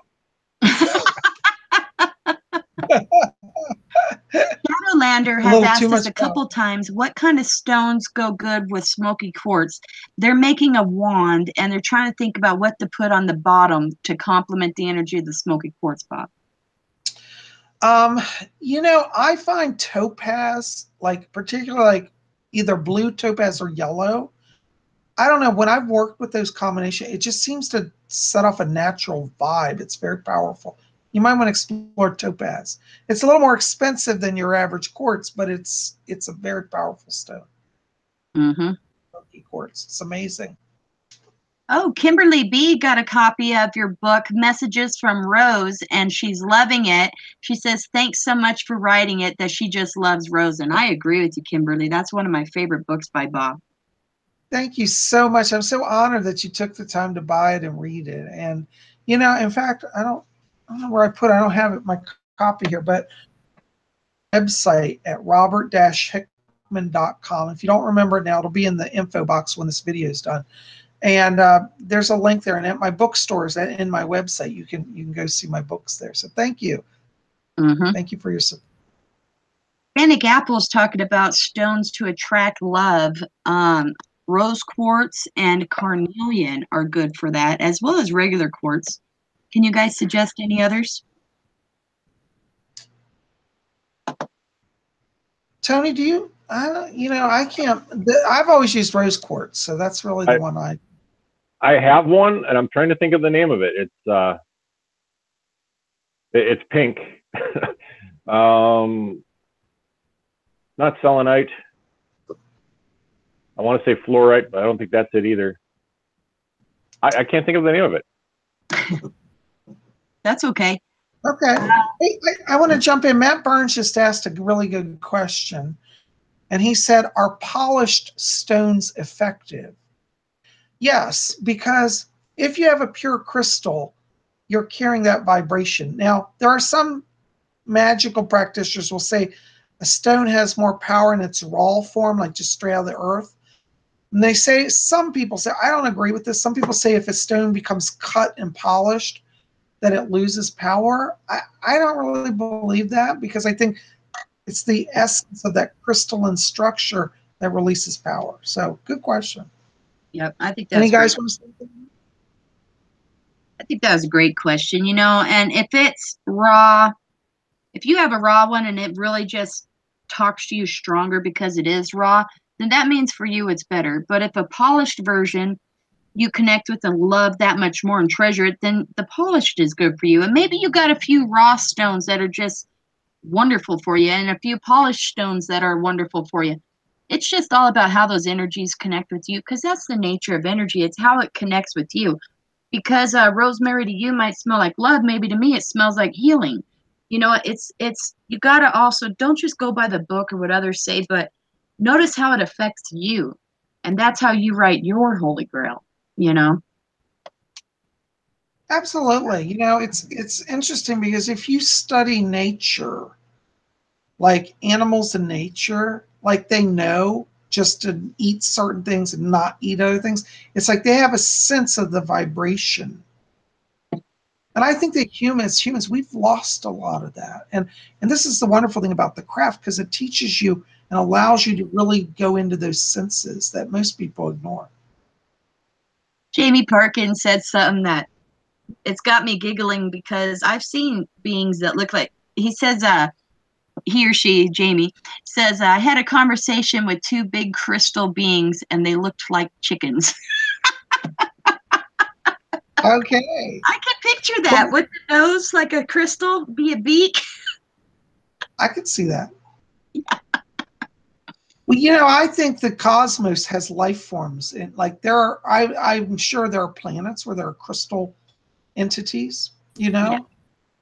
Shadowlander has asked us a couple times what kind of stones go good with smoky quartz. They're making a wand and they're trying to think about what to put on the bottom to complement the energy of the smoky quartz pot. You know, I find topaz, like particularly like either blue topaz or yellow. I don't know, when I've worked with those combinations, it just seems to set off a natural vibe. It's very powerful. You might want to explore topaz. It's a little more expensive than your average quartz, but it's a very powerful stone. Mm-hmm. Quartz. It's amazing. Oh, Kimberly B got a copy of your book, Messages from Rose, and she's loving it. She says, thanks so much for writing it, that she just loves Rose. And I agree with you, Kimberly. That's one of my favorite books by Bob. Thank you so much. I'm so honored that you took the time to buy it and read it. And, you know, in fact, I don't know where I put it. I don't have it, my copy here, but website at robert-hickman.com. If you don't remember it now, it'll be in the info box when this video is done. And there's a link there, and at my bookstores and in my website, you can go see my books there. So thank you. Mm-hmm. Thank you for your support. Panic Apple's talking about stones to attract love. Rose quartz and carnelian are good for that, as well as regular quartz. Can you guys suggest any others? Tony, do you? You know, I can't. I've always used rose quartz, so that's really the one I have one, and I'm trying to think of the name of it. It's pink. Not selenite. I want to say fluorite, but I don't think that's it either. I can't think of the name of it. That's okay. Okay. Hey, I want to jump in. Matt Burns just asked a really good question. And he said, are polished stones effective? Yes, because if you have a pure crystal, you're carrying that vibration. Now, there are some magical practitioners will say a stone has more power in its raw form, like just straight out of the earth. And they say, some people say, I don't agree with this. Some people say if a stone becomes cut and polished, that it loses power. I don't really believe that, because I think it's the essence of that crystalline structure that releases power. So good question. Yep, I think that's Any guys want to say something? I think that was a great question, you know, and if it's raw, if you have a raw one and it really just talks to you stronger because it is raw, then that means for you it's better. But if a polished version you connect with and love that much more and treasure it, then the polished is good for you. And maybe you got a few raw stones that are just wonderful for you and a few polished stones that are wonderful for you. It's just all about how those energies connect with you, because that's the nature of energy. It's how it connects with you. Because rosemary to you might smell like love, maybe to me it smells like healing. You know, it's you got to also, don't just go by the book or what others say, but notice how it affects you. And that's how you write your holy grail, you know. Absolutely. You know, it's interesting because if you study nature, like animals in nature, like they know just to eat certain things and not eat other things. It's like they have a sense of the vibration. And I think that humans, we've lost a lot of that. And this is the wonderful thing about the craft, because it teaches you and allows you to really go into those senses that most people ignore. Jamie Parkin said something that it's got me giggling, because I've seen beings that look like, he says, he or she, Jamie, says, I had a conversation with two big crystal beings and they looked like chickens. Okay. I can picture that with the nose like a crystal, be a beak. I could see that. Yeah. Well, you know, I think the cosmos has life forms. And like I'm sure there are planets where there are crystal entities, you know?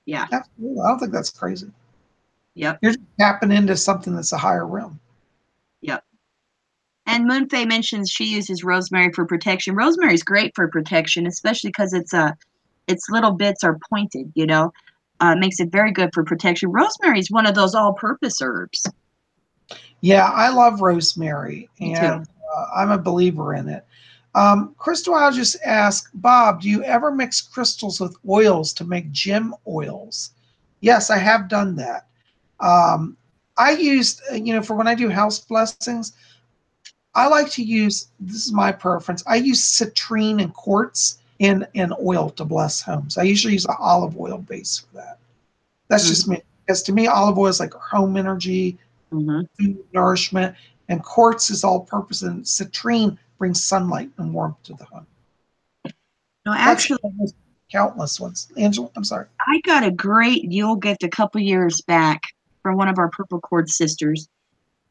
Yeah. Absolutely. I don't think that's crazy. Yep. You're just tapping into something that's a higher realm. Yep. And Moonfae mentions she uses rosemary for protection. Rosemary is great for protection, especially because its little bits are pointed, you know. Makes it very good for protection. Rosemary is one of those all-purpose herbs. Yeah, I love rosemary, Me and too. I'm a believer in it. Crystal, I'll just ask, Bob, do you ever mix crystals with oils to make gem oils? Yes, I have done that. I used, you know, for when I do house blessings, I like to use, this is my preference, I use citrine and quartz in oil to bless homes. I usually use an olive oil base for that. That's just me. Because to me, olive oil is like home energy, food, nourishment, and quartz is all purpose, and citrine brings sunlight and warmth to the home. No, actually, countless ones. Angela, I'm sorry. I got a great Yule gift a couple years back from one of our Purple Cord sisters.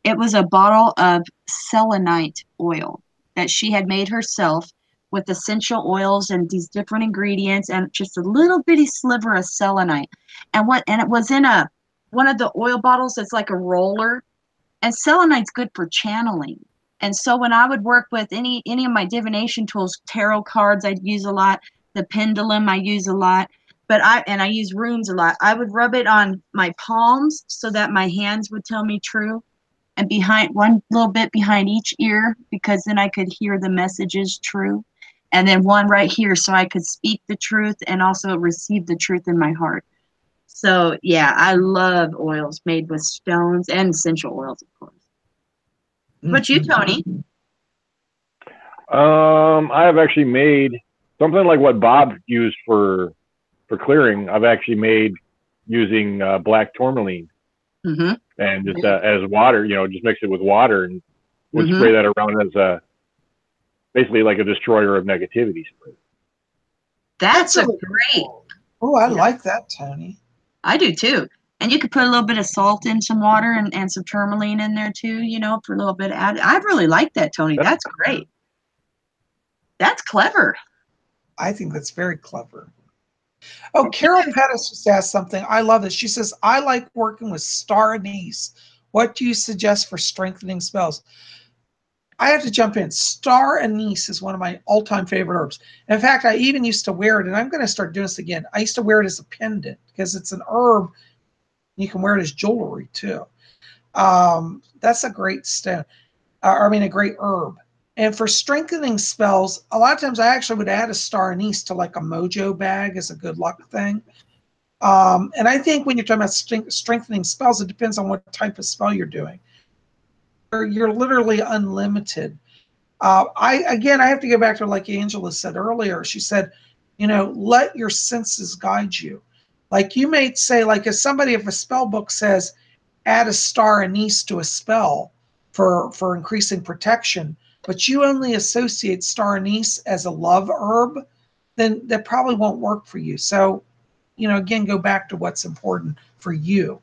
It was a bottle of selenite oil that she had made herself with essential oils and these different ingredients and just a little bitty sliver of selenite. And it was in one of the oil bottles that's like a roller. And selenite's good for channeling. And so when I would work with any of my divination tools, tarot cards I'd use a lot, the pendulum I use a lot, I use runes a lot. I would rub it on my palms so that my hands would tell me true, and behind one little bit behind each ear, because then I could hear the messages true, and then one right here so I could speak the truth and also receive the truth in my heart. So yeah, I love oils made with stones and essential oils, of course. What you, Tony? I have actually made something like what Bob used for clearing. I've actually made using black tourmaline, and just as water. You know, just mix it with water and would spray that around as basically like a destroyer of negativity spray. That's a great. Oh, I like that, Tony. I do too. And you could put a little bit of salt in some water and some tourmaline in there too, you know, for a little bit added. I really like that, Tony. That's great. That's clever. I think that's very clever. Oh, Carol Pettis just asked something. I love this. She says, I like working with star anise. What do you suggest for strengthening spells? I have to jump in. Star anise is one of my all-time favorite herbs. In fact, I even used to wear it, and I'm going to start doing this again. I used to wear it as a pendant because it's an herb. You can wear it as jewelry too. That's a great stone. A great herb. And for strengthening spells, a lot of times I actually would add a star anise to like a mojo bag as a good luck thing. And I think when you're talking about strengthening spells, it depends on what type of spell you're doing. You're literally unlimited. I have to go back to like Angela said earlier. She said, you know, let your senses guide you. Like you may say, like if a spell book says, add a star anise to a spell for increasing protection, but you only associate star anise as a love herb, then that probably won't work for you. So, again, go back to what's important for you.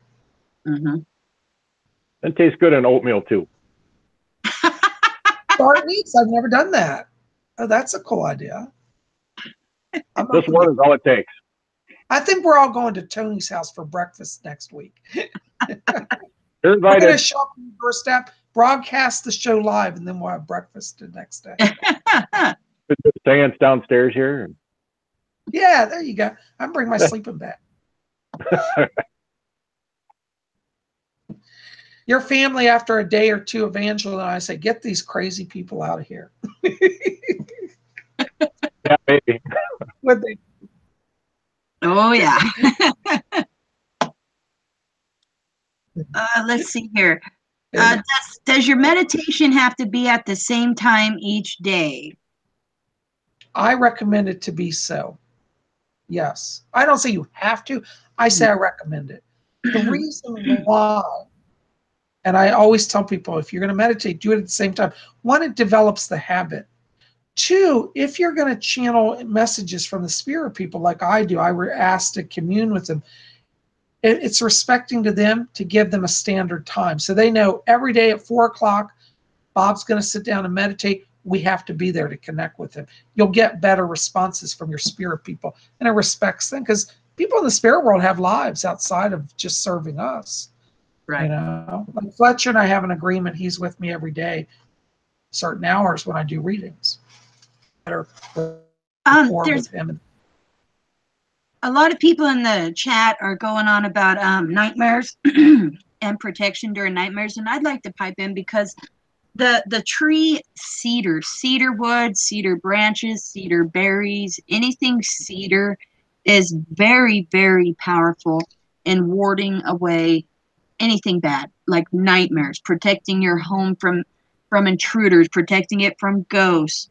Mm-hmm. It tastes good in oatmeal too. Star anise, I've never done that. Oh, that's a cool idea. This one is all it takes. I think we're all going to Tony's house for breakfast next week. You're We're going to invited. show up on your doorstep, broadcast the show live, and then we'll have breakfast the next day. The seance downstairs here. Yeah, there you go. I'm bringing my sleeping bag. Your family, after a day or two of Angela and I, say, get these crazy people out of here. Yeah, maybe. Would they? Oh, yeah. Let's see here. Does your meditation have to be at the same time each day? I recommend it to be so. Yes. I don't say you have to. I say I recommend it. The reason why, and I always tell people, if you're going to meditate, do it at the same time. One, it develops the habit. Two, if you're going to channel messages from the spirit people like I do, I were asked to commune with them. It's respecting to them to give them a standard time. So they know every day at 4 o'clock, Bob's going to sit down and meditate. We have to be there to connect with him. You'll get better responses from your spirit people. And it respects them because people in the spirit world have lives outside of just serving us. Right. Like Fletcher and I have an agreement. He's with me every day, certain hours when I do readings. There's with him. a lot of people in the chat are going on about nightmares and protection during nightmares, and I'd like to pipe in because the tree cedar wood, cedar branches, cedar berries, anything cedar is very, very powerful in warding away anything bad, like nightmares, protecting your home from intruders, protecting it from ghosts.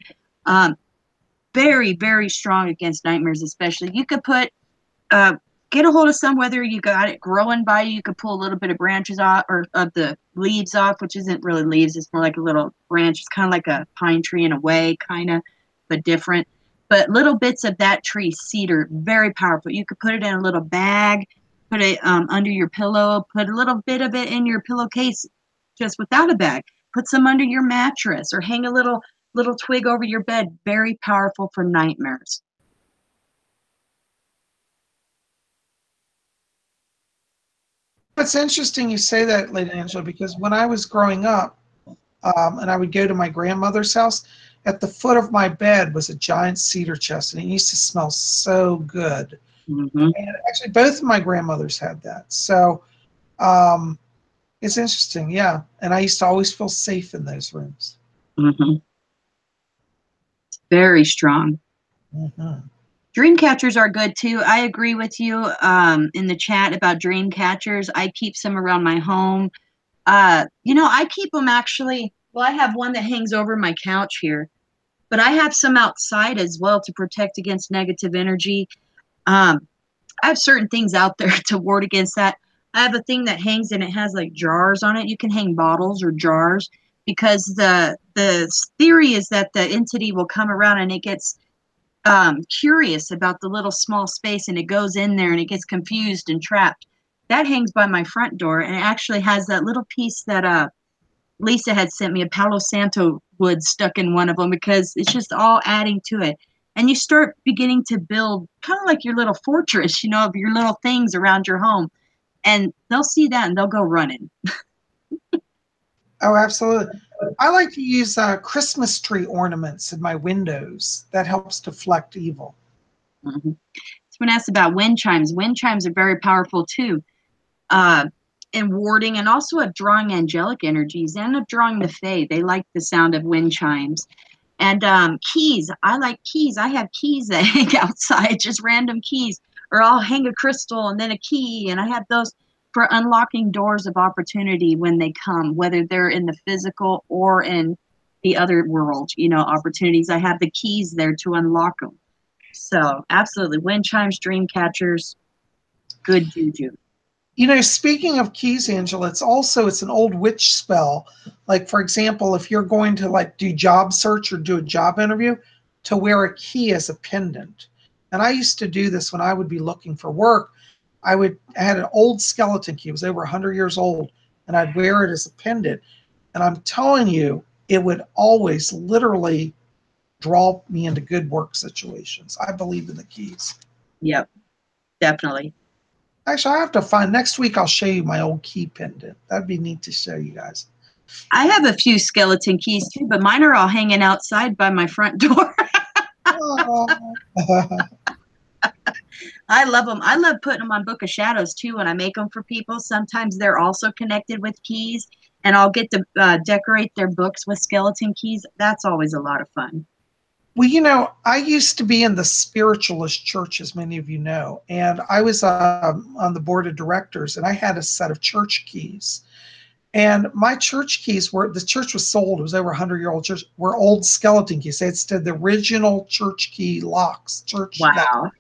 Very, very strong against nightmares, especially. You could put, get a hold of some, whether you got it growing by you could pull a little bit of branches off or of the leaves off, which isn't really leaves. It's more like a little branch. It's kind of like a pine tree in a way, kind of, but different. But little bits of that tree, cedar, very powerful. You could put it in a little bag, put it under your pillow, put a little bit of it in your pillowcase just without a bag. Put some under your mattress or hang a little twig over your bed. Very powerful for nightmares. It's interesting you say that, Lady Angela, because when I was growing up, and I would go to my grandmother's house, at the foot of my bed was a giant cedar chest, and it used to smell so good. Mm-hmm. And actually, both of my grandmothers had that. So it's interesting, yeah. And I used to always feel safe in those rooms. Mm-hmm. It's very strong. Mm-hmm. Dream catchers are good too. I agree with you in the chat about dream catchers. I keep some around my home. I keep them actually. Well, I have one that hangs over my couch here, but I have some outside as well to protect against negative energy. I have certain things out there to ward against that. I have a thing that hangs and it has like jars on it. You can hang bottles or jars because the theory is that the entity will come around and it gets curious about the little small space and it goes in there and it gets confused and trapped. That hangs by my front door and it actually has that little piece that Lisa had sent me, a Palo Santo wood stuck in one of them because it's just all adding to it. And you start beginning to build kind of like your little fortress, of your little things around your home. And they'll see that and they'll go running. Oh, absolutely. I like to use Christmas tree ornaments in my windows. That helps deflect evil. Mm-hmm. Someone asked about wind chimes. Wind chimes are very powerful too, in warding and also at drawing angelic energies and of drawing the fae. They like the sound of wind chimes. And keys. I like keys. I have keys that hang outside, just random keys. Or I'll hang a crystal and then a key. And I have those for unlocking doors of opportunity when they come, whether they're in the physical or in the other world, opportunities. I have the keys there to unlock them. So absolutely. Wind chimes, dream catchers, good juju. You know, speaking of keys, Angela, it's an old witch spell. Like, for example, if you're going to like do job search or do a job interview, to wear a key as a pendant. And I used to do this when I would be looking for work. I had an old skeleton key. It was over 100 years old, and I'd wear it as a pendant. And I'm telling you, it would always literally draw me into good work situations. I believe in the keys. Yep, definitely. Actually, I have to find, next week I'll show you my old key pendant. That'd be neat to show you guys. I have a few skeleton keys too, but mine are all hanging outside by my front door. I love them. I love putting them on Book of Shadows too when I make them for people. Sometimes they're also connected with keys, and I'll get to decorate their books with skeleton keys. That's always a lot of fun. Well, you know, I used to be in the spiritualist church, as many of you know, and I was on the board of directors, and I had a set of church keys. And my church keys the church was sold, it was over 100-year-old church, were old skeleton keys. They had the original church key locks. Wow.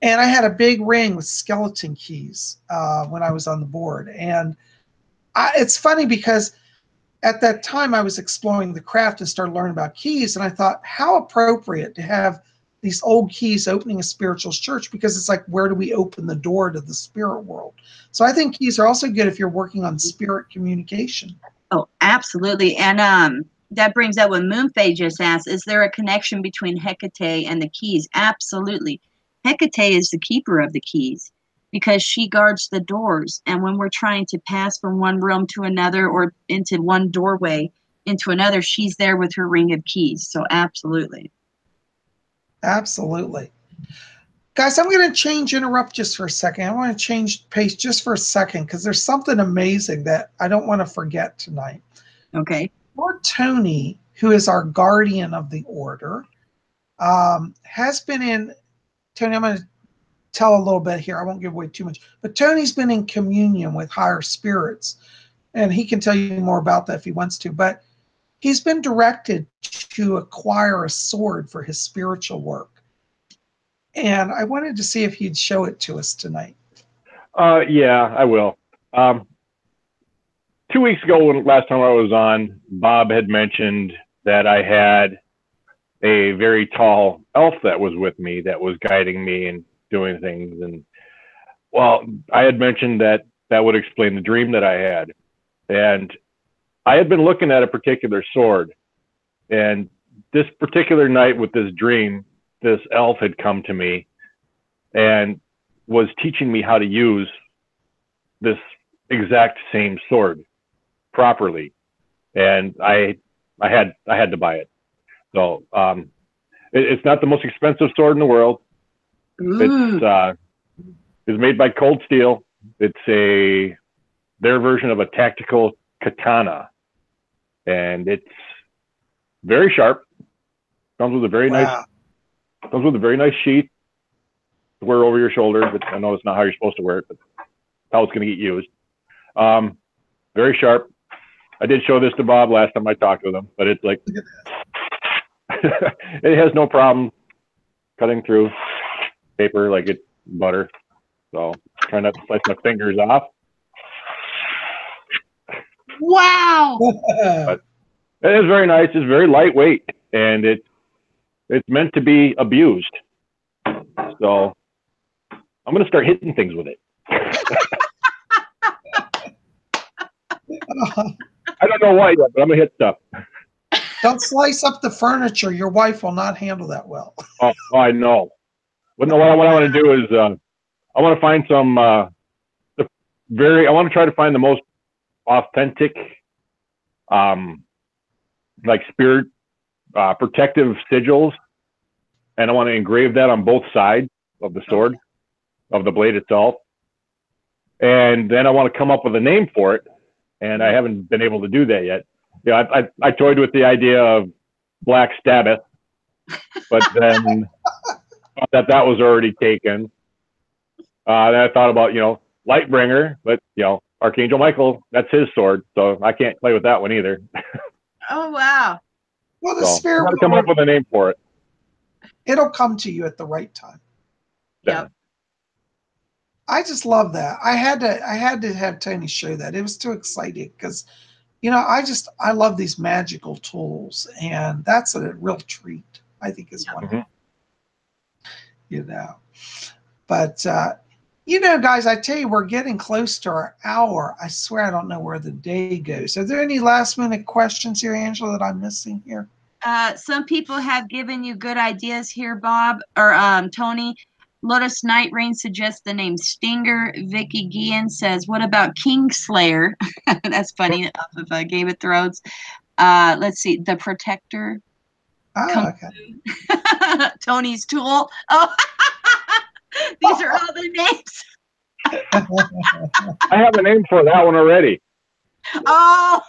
And I had a big ring with skeleton keys when I was on the board. And it's funny because at that time I was exploring the craft and started learning about keys. And I thought, how appropriate to have these old keys opening a spiritualist church, because it's like, where do we open the door to the spirit world? So I think keys are also good if you're working on spirit communication. Oh, absolutely. And that brings up what Moonfae just asked, is there a connection between Hecate and the keys? Absolutely. Hecate is the keeper of the keys because she guards the doors. And when we're trying to pass from one room to another or into one doorway into another, she's there with her ring of keys. So absolutely. Absolutely. Guys, I'm going to interrupt just for a second. I want to change pace just for a second because there's something amazing that I don't want to forget tonight. Okay. Lord Tony, who is our guardian of the order, has been in, Tony, I'm going to tell a little bit here. I won't give away too much. But Tony's been in communion with higher spirits, and he can tell you more about that if he wants to. But he's been directed to acquire a sword for his spiritual work. And I wanted to see if he'd show it to us tonight. Yeah, I will. 2 weeks ago, last time I was on, Bob had mentioned that I had a very tall elf that was with me, that was guiding me and doing things. And well, I had mentioned that would explain the dream that I had. And I had been looking at a particular sword. And this particular night with this dream, this elf had come to me and was teaching me how to use this exact same sword properly. And I had to buy it. So it's not the most expensive sword in the world. It's made by Cold Steel. It's their version of a tactical katana, and it's very sharp. Comes with a very nice sheath to wear over your shoulder. But I know it's not how you're supposed to wear it, but how it's going to get used. Very sharp. I did show this to Bob last time I talked with him, but it's like it has no problem cutting through paper like it's butter. So try not to slice my fingers off. Wow. But it is very nice. It's very lightweight, and it's meant to be abused. So I'm gonna start hitting things with it. I don't know why yet, but I'm gonna hit stuff. Don't slice up the furniture. Your wife will not handle that well. Oh, I know. But no, what I want to do is I want to find some I want to try to find the most authentic like spirit protective sigils, and I want to engrave that on both sides of the sword, of the blade itself. And then I want to come up with a name for it, and I haven't been able to do that yet. Yeah, I toyed with the idea of Black Sabbath, but then that was already taken. Then I thought about, Lightbringer, but Archangel Michael, that's his sword, so I can't play with that one either. Oh wow! Well, the spirit I'm gonna come up with a name for it. It'll come to you at the right time. Yep. I just love that. I had to have Tony show that. It was too exciting because, I love these magical tools, and that's a real treat. I think is one. But guys, I tell you, we're getting close to our hour. I swear I don't know where the day goes. Are there any last minute questions here, Angela, that I'm missing here? Some people have given you good ideas here, Bob or Tony. Lotus Night Rain suggests the name Stinger. Vicky Guillen says, what about Kingslayer? That's funny, off of Game of Thrones. Let's see, The Protector. Okay. Tony's Tool. Oh, these are all the names. I have a name for that one already. Oh,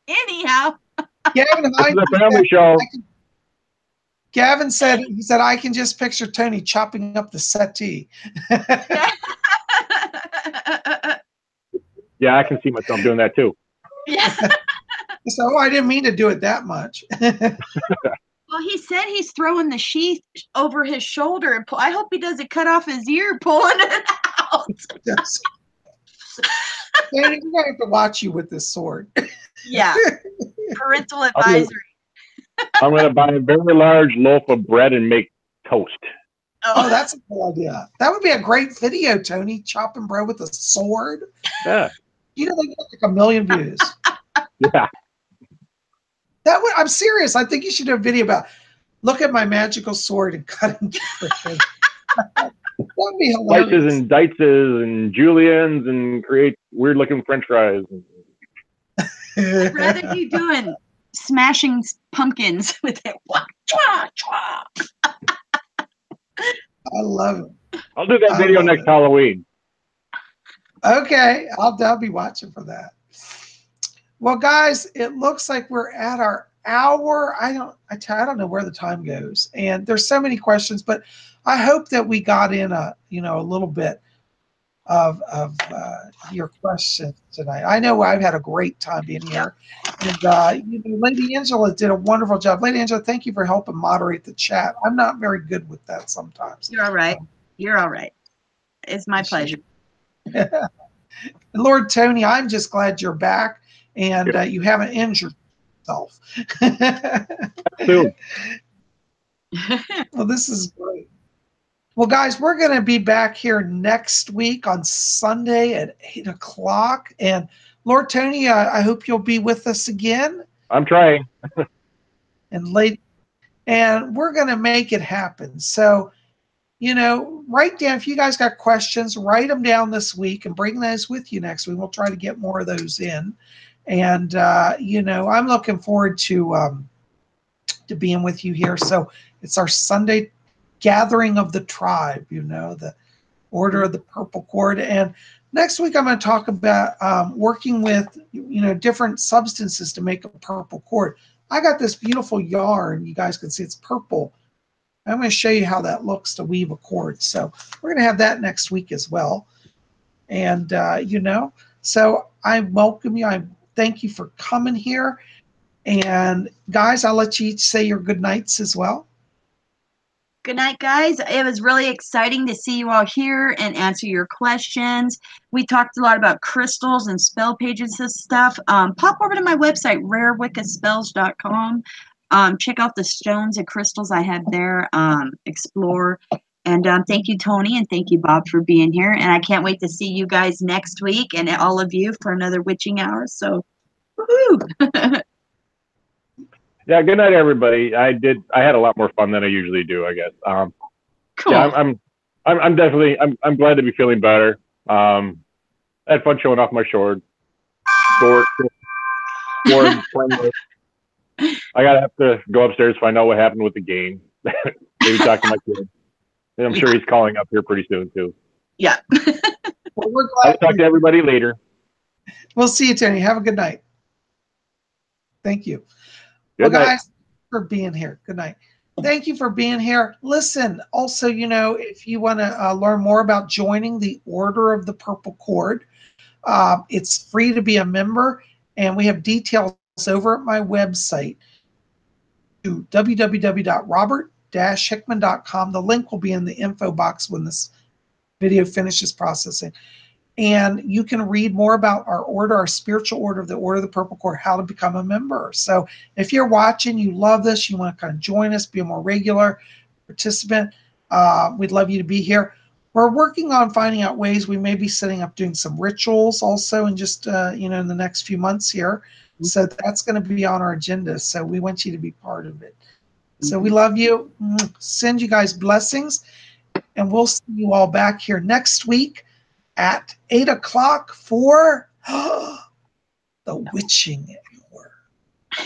anyhow. Gavin, this is a family show. Gavin said, I can just picture Tony chopping up the settee. Yeah, I can see myself doing that too. Yeah. So I didn't mean to do it that much. Well, he said he's throwing the sheath over his shoulder. And I hope he doesn't cut off his ear pulling it out. Yes. Danny, we're going to have to watch you with this sword. Yeah. Parental advisory. I'm going to buy a very large loaf of bread and make toast. Oh, that's a cool idea. That would be a great video, Tony. Chopping bread with a sword. Yeah. They get like 1 million views. Yeah. I'm serious. I think you should do a video about look at my magical sword and cutting bread. That would be hilarious. Slices and dices and juliennes and create weird looking French fries. I'd rather you doing smashing pumpkins with it. I love it. I'll do that video next Halloween. Okay, I'll be watching for that. Well, guys, it looks like we're at our hour. I don't know where the time goes, and there's so many questions, but I hope that we got in a little bit of your questions tonight. I know I've had a great time being here, and Lady Angela did a wonderful job. Lady Angela, thank you for helping moderate the chat. I'm not very good with that sometimes. You're all right. You're all right. It's my pleasure. Lord Tony, I'm just glad you're back and you haven't injured yourself. Well, this is great. Well, guys, we're going to be back here next week on Sunday at 8 o'clock. And Lord Tony, I hope you'll be with us again. I'm trying. And we're going to make it happen. So, write down, if you guys got questions, write them down this week and bring those with you next week. We'll try to get more of those in. And, I'm looking forward to being with you here. So it's our Sunday gathering of the tribe, the Order of the Purple Cord. And next week I'm going to talk about working with, different substances to make a purple cord. I got this beautiful yarn. You guys can see it's purple. I'm going to show you how that looks to weave a cord. So we're going to have that next week as well. And, so I welcome you. I thank you for coming here. And guys, I'll let you each say your good nights as well. Good night, guys. It was really exciting to see you all here and answer your questions. We talked a lot about crystals and spell pages and stuff. Pop over to my website, rarewiccaspells.com. Check out the stones and crystals I have there. Explore. And thank you, Tony, and thank you, Bob, for being here. And I can't wait to see you guys next week and all of you for another witching hour. So, woohoo! Yeah, good night, everybody. I had a lot more fun than I usually do, I guess. Cool. Yeah, I'm definitely glad to be feeling better. I had fun showing off my sword. I gotta have to go upstairs, find out what happened with the game. Maybe talk to my kid. And I'm sure he's calling up here pretty soon too. Yeah. Well, we're glad. I'll talk to everybody later. We'll see you, Tony. Have a good night. Thank you. Good night. Guys, for being here. Good night. Thank you for being here. Listen, also, if you want to learn more about joining the Order of the Purple Cord, it's free to be a member, and we have details over at my website, www.robert-hickman.com. The link will be in the info box when this video finishes processing. And you can read more about our order, our spiritual order of the Order of the Purple Cord, how to become a member. So if you're watching, you love this, you want to kind of join us, be a more regular participant, we'd love you to be here. We're working on finding out ways we may be setting up doing some rituals also in just, in the next few months here. So that's going to be on our agenda. So we want you to be part of it. So we love you. Send you guys blessings. And we'll see you all back here next week at 8 o'clock for the witching hour.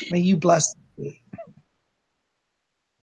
May you bless me.